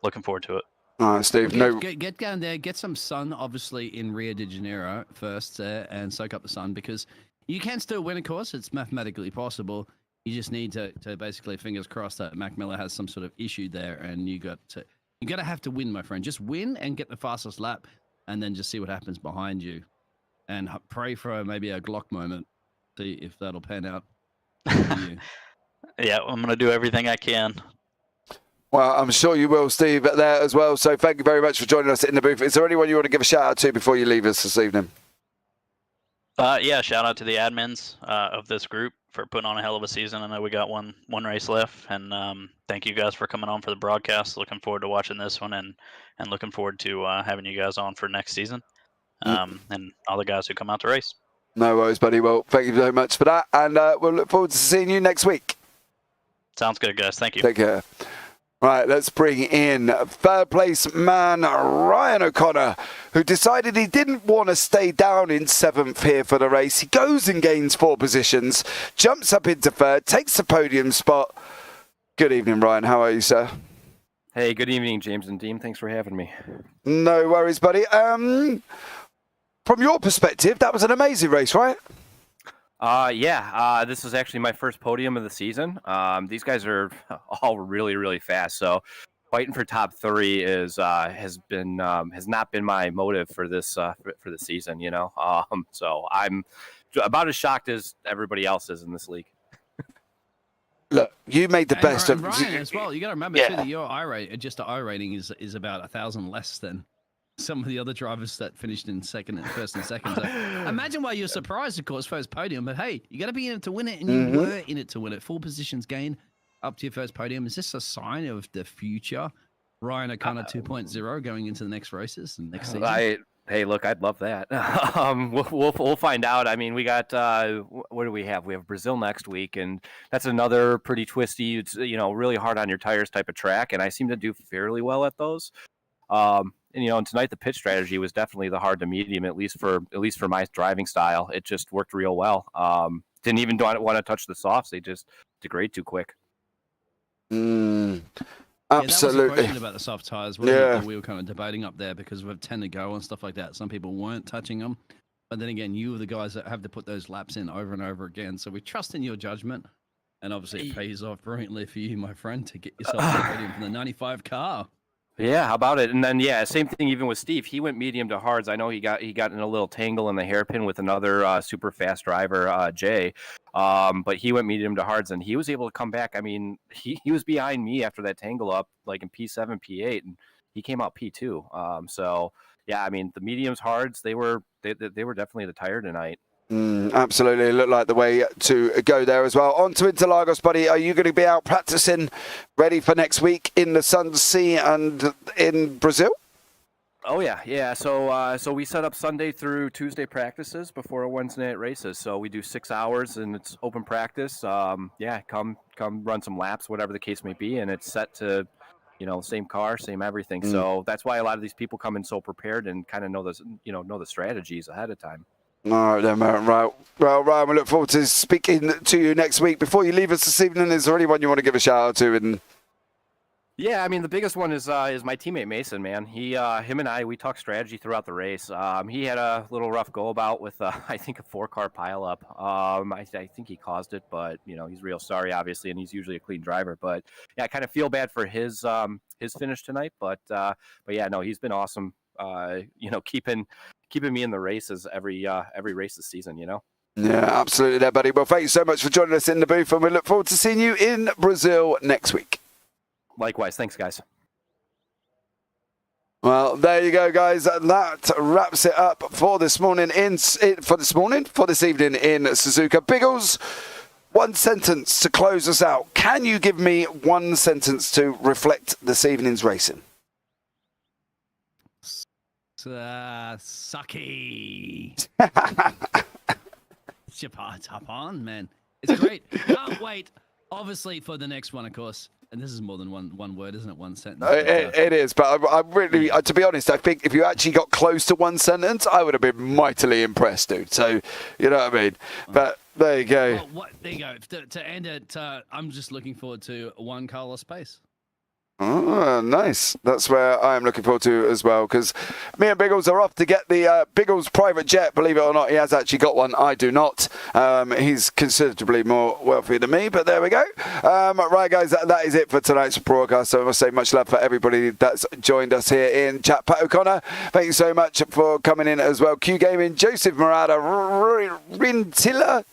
looking forward to it. All right, Steve. Get down there, get some sun, obviously, in Rio de Janeiro first, and soak up the sun, because you can still win, of course. It's mathematically possible. You just need to basically, fingers crossed, that Mac Miller has some sort of issue there, and you got to have to win, my friend. Just win and get the fastest lap, and then just see what happens behind you, and pray for maybe a Glock moment. See if that'll pan out for you. Yeah, I'm going to do everything I can. Well, I'm sure you will, Steve, there as well. So thank you very much for joining us in the booth. Is there anyone you want to give a shout out to before you leave us this evening? Yeah, shout out to the admins of this group for putting on a hell of a season. I know we got one race left, and thank you guys for coming on for the broadcast. Looking forward to watching this one, and looking forward to having you guys on for next season, and all the guys who come out to race. No worries, buddy. Well, thank you very much for that, and we'll look forward to seeing you next week. Sounds good, guys. Thank you. Take care. Right, let's bring in third place man Ryan O'Connor, who decided he didn't want to stay down in 7th here for the race. He goes and gains 4 positions, jumps up into 3rd, takes the podium spot. Good evening, Ryan. How are you, sir? Hey, good evening, James and Dean. Thanks for having me. No worries, buddy. From your perspective, that was an amazing race, right? This was actually my first podium of the season. These guys are all really, really fast. So fighting for top 3 has not been my motive for this for the season. So I'm about as shocked as everybody else is in this league. Look, you made the best of Ryan as well. You got to remember too that your I rating is about 1,000 less than some of the other drivers that finished in first and second. So imagine why you're surprised, of course, first podium. But hey, you got to be in it to win it, and you were in it to win it. 4 positions gain up to your first podium. Is this a sign of the future Ryan O'Connor 2.0 going into the next races and next season? Hey, look, I'd love that. We'll find out. I mean, we got what do we have? We have Brazil next week, and that's another pretty twisty, really hard on your tires type of track. And I seem to do fairly well at those. And tonight the pit strategy was definitely the hard to medium, at least for my driving style. It just worked real well. Didn't even want to touch the softs; they just degrade too quick. Absolutely. That was a question about the soft tires. We were kind of debating up there because we have 10 to go and stuff like that. Some people weren't touching them, but then again, you were the guys that have to put those laps in over and over again. So we trust in your judgment, and obviously it pays off brilliantly for you, my friend, to get yourself ready for the 95 car. Yeah, how about it? And then same thing even with Steve. He went medium to hards. I know he got in a little tangle in the hairpin with another super fast driver, Jay. But he went medium to hards, and he was able to come back. I mean, he was behind me after that tangle up, like in P7, P8, and he came out P2. So yeah, I mean, the mediums hards, they were definitely the tire tonight. Absolutely. It looked like the way to go there as well. On to Interlagos, buddy. Are you going to be out practicing, ready for next week in the Sun Sea and in Brazil? Oh yeah. So we set up Sunday through Tuesday practices before a Wednesday night races. So we do 6 hours and it's open practice. Come run some laps, whatever the case may be, and it's set to, same car, same everything. So that's why a lot of these people come in so prepared and kind of know the strategies ahead of time. All right, then, right. Well, Ryan, we look forward to speaking to you next week. Before you leave us this evening, is there anyone you want to give a shout out to? Yeah, I mean, the biggest one is my teammate Mason, man. Him and I, we talked strategy throughout the race. He had a little rough go about with, I think, a 4-car pileup. I think he caused it, but he's real sorry, obviously, and he's usually a clean driver. But yeah, I kind of feel bad for his finish tonight. But yeah, no, he's been awesome. Keeping me in the races every race this season. Yeah, absolutely, there, buddy. Well, thank you so much for joining us in the booth, and we look forward to seeing you in Brazil next week. Likewise. Thanks, guys. Well, there you go, guys. That wraps it up for this evening in Suzuka. Biggles, one sentence to close us out. Can you give me one sentence to reflect this evening's racing? Sucky. Hop on, man. It's great. Can't wait, obviously, for the next one, of course. And this is more than one word, isn't it? One sentence. It is, but I'm really, to be honest, I think if you actually got close to one sentence, I would have been mightily impressed, dude. So, you know what I mean? But there you go. Well, there you go. To end it, I'm just looking forward to one Carlos Pace. Oh, nice. That's where I am looking forward to as well, because me and Biggles are off to get the Biggles private jet. Believe it or not, he has actually got one. I do not. He's considerably more wealthy than me, but there we go. Right, guys, that is it for tonight's broadcast. So I must say much love for everybody that's joined us here in chat. Pat O'Connor, thank you so much for coming in as well. Q Gaming, Joseph Murata, Rintilla,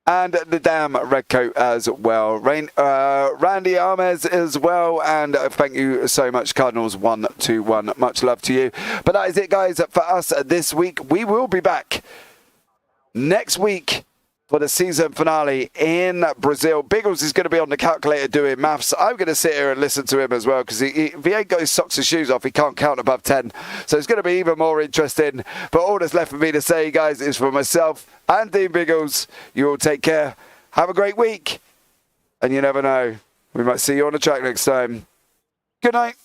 and the damn red coat as well. Randy Armez as well. And thank you so much, Cardinals121. Much love to you. But that is it, guys, for us this week. We will be back next week for the season finale in Brazil. Biggles is going to be on the calculator doing maths. I'm going to sit here and listen to him as well, because if he ain't got his socks and shoes off, he can't count above 10. So it's going to be even more interesting. But all that's left for me to say, guys, is for myself and Dean Biggles, you all take care. Have a great week. And you never know, We might see you on the track next time. Good night.